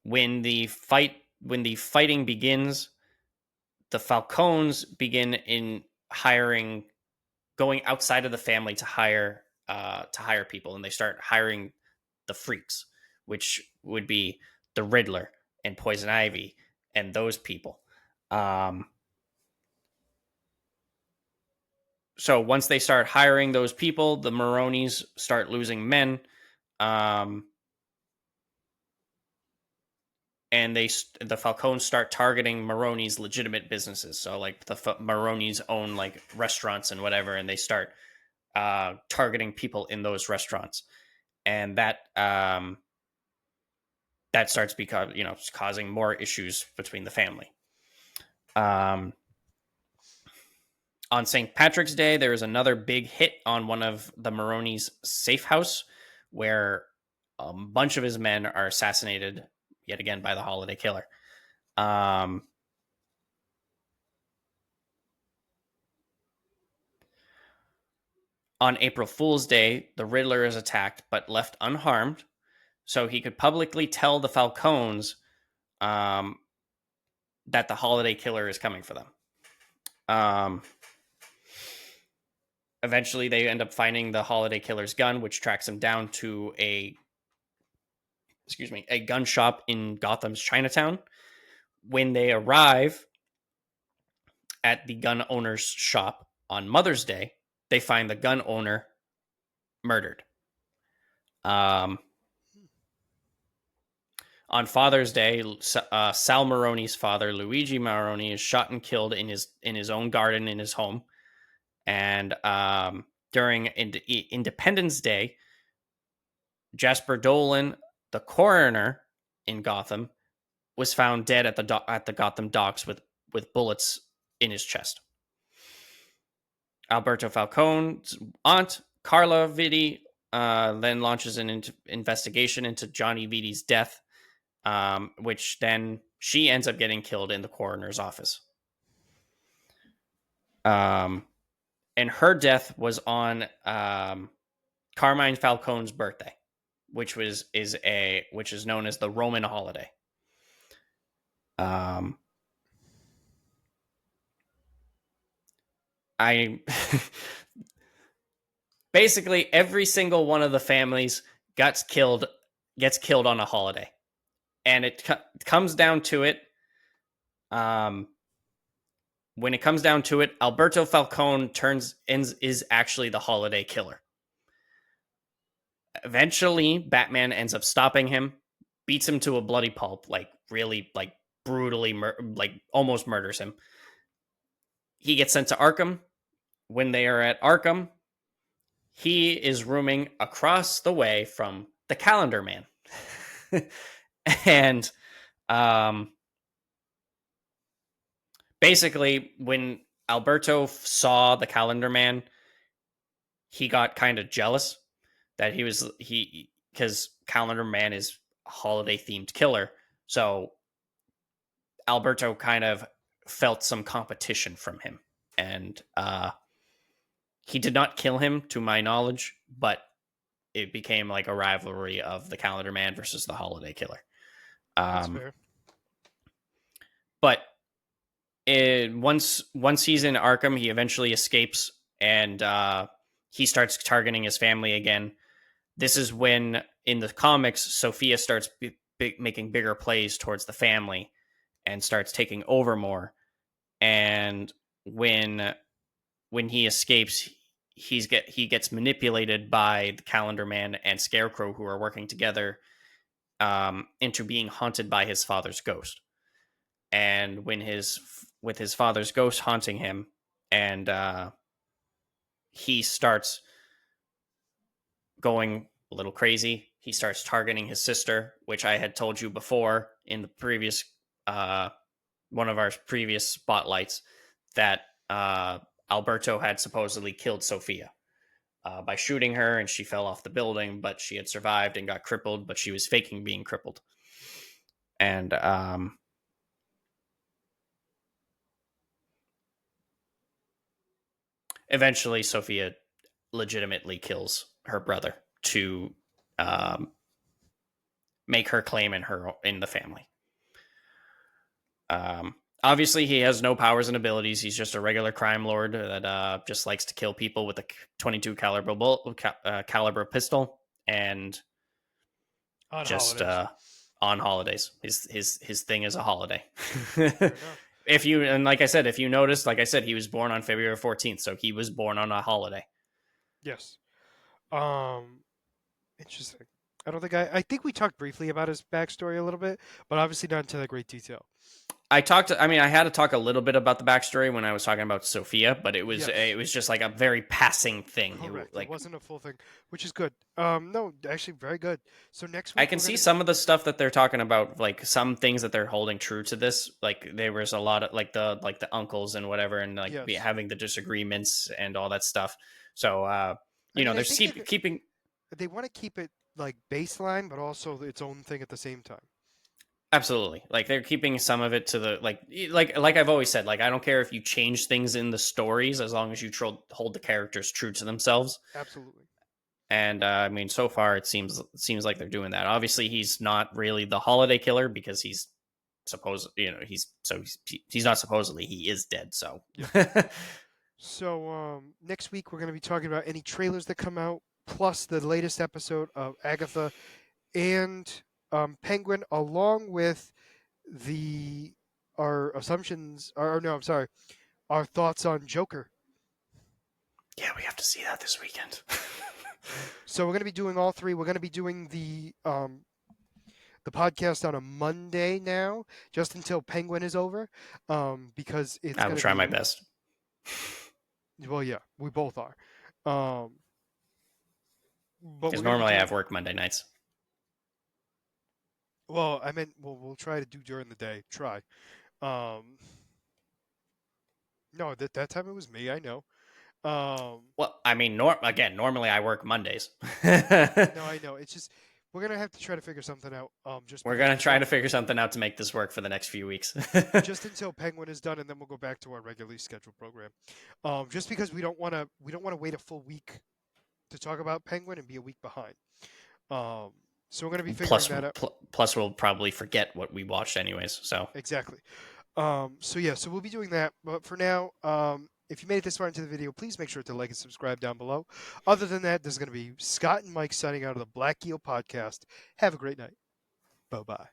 When the fighting begins, the Falcones begin in hiring, going outside of the family to hire people, and they start hiring the freaks, which would be the Riddler and Poison Ivy and those people. So once they start hiring those people, the Maronis start losing men, and the Falcones start targeting Maroni's legitimate businesses. So like the Maroni's own like restaurants and whatever, and they start targeting people in those restaurants, and that starts causing more issues between the family. On St. Patrick's Day, there is another big hit on one of the Maroni's safe house, where a bunch of his men are assassinated yet again by the holiday killer. On April Fool's Day, the Riddler is attacked but left unharmed, so he could publicly tell the Falcones that the holiday killer is coming for them. Eventually, they end up finding the holiday killer's gun, which tracks him down to a gun shop in Gotham's Chinatown. When they arrive at the gun owner's shop on Mother's Day, they find the gun owner murdered. On Father's Day, Sal Maroni's father, Luigi Maroni, is shot and killed in his own garden in his home. And during Independence Day, Jasper Dolan, the coroner in Gotham, was found dead at the Gotham docks with bullets in his chest. Alberto Falcone's aunt, Carla Vitti, then launches an investigation into Johnny Vitti's death, which then she ends up getting killed in the coroner's office. And her death was on Carmine Falcone's birthday, which is known as the Roman holiday. Basically every single one of the families gets killed on a holiday, and it comes down to it. When it comes down to it, Alberto Falcone is actually the holiday killer. Eventually, Batman ends up stopping him, beats him to a bloody pulp, like really, like brutally, almost murders him. He gets sent to Arkham. When they are at Arkham, he is rooming across the way from the Calendar Man. And basically, when Alberto saw the Calendar Man, he got kind of jealous that because Calendar Man is a holiday themed killer. So Alberto kind of felt some competition from him, and he did not kill him, to my knowledge, but it became like a rivalry of the Calendar Man versus the holiday killer. That's fair. But once he's in Arkham, he eventually escapes, and he starts targeting his family again. This is when, in the comics, Sophia starts making bigger plays towards the family and starts taking over more. And when he escapes, he gets manipulated by the Calendar Man and Scarecrow, who are working together into being haunted by his father's ghost. And when with his father's ghost haunting him, and he starts going a little crazy. He starts targeting his sister, which I had told you before in the previous one of our previous spotlights that Alberto had supposedly killed Sophia by shooting her, and she fell off the building, but she had survived and got crippled, but she was faking being crippled. And eventually, Sophia legitimately kills her brother to um, make her claim in the family. Obviously, he has no powers and abilities. He's just a regular crime lord that just likes to kill people with a 22 caliber pistol, and On just holidays. on holidays. His thing is a holiday. Fair enough. If you and like I said, if you noticed, like I said, he was born on February 14th, so he was born on a holiday. Yes. Um, Interesting. I think we talked briefly about his backstory a little bit, but obviously not into that great detail. I had to talk a little bit about the backstory when I was talking about Sophia, but Yes. it was just like a very passing thing. Correct. It Like wasn't a full thing, which is good. No, actually very good. So next I week can we're see gonna some of the stuff that they're talking about, like some things that they're holding true to this. Like there was a lot of like the uncles and whatever, and like yes. having the disagreements and all that stuff. So I mean, I there's think keeping they want to keep it like baseline, but also its own thing at the same time. absolutely like they're keeping some of it to the like I've always said, like I don't care if you change things in the stories as long as you hold the characters true to themselves. Absolutely. And I mean, so far it seems like they're doing that. Obviously, he's not really the holiday killer because he's not supposedly, he is dead. So Yes. So next week we're gonna be talking about any trailers that come out, plus the latest episode of Agatha and Penguin, along with the our assumptions. Or no, I'm sorry, our thoughts on Joker. yeah, we have to see that this weekend. So we're going to be doing all three. We're going to be doing the podcast on a Monday now, just until Penguin is over, because it's I will going to try my be best well, yeah, we both are. Um, but because we're going to be normally I doing have work Monday nights. well. I meant we'll try to do during the day. Try. Um, no, that time it was me. I know. Um, Well, I mean, normally I work Mondays. no, I know. It's just we're gonna have to try to figure something out. Just We're because gonna we try want to figure something out to make this work for the next few weeks. just until Penguin is done, and then we'll go back to our regularly scheduled program. Just because we don't want to wait a full week to talk about Penguin and be a week behind. Um, so we're gonna be figuring that out Plus we'll probably forget what we watched anyways. So exactly. So yeah, so we'll be doing that. But for now, if you made it this far into the video, please make sure to like and subscribe down below. Other than that, this is gonna be Scott and Mike signing out of the Black Eel podcast. Have a great night. Bye bye.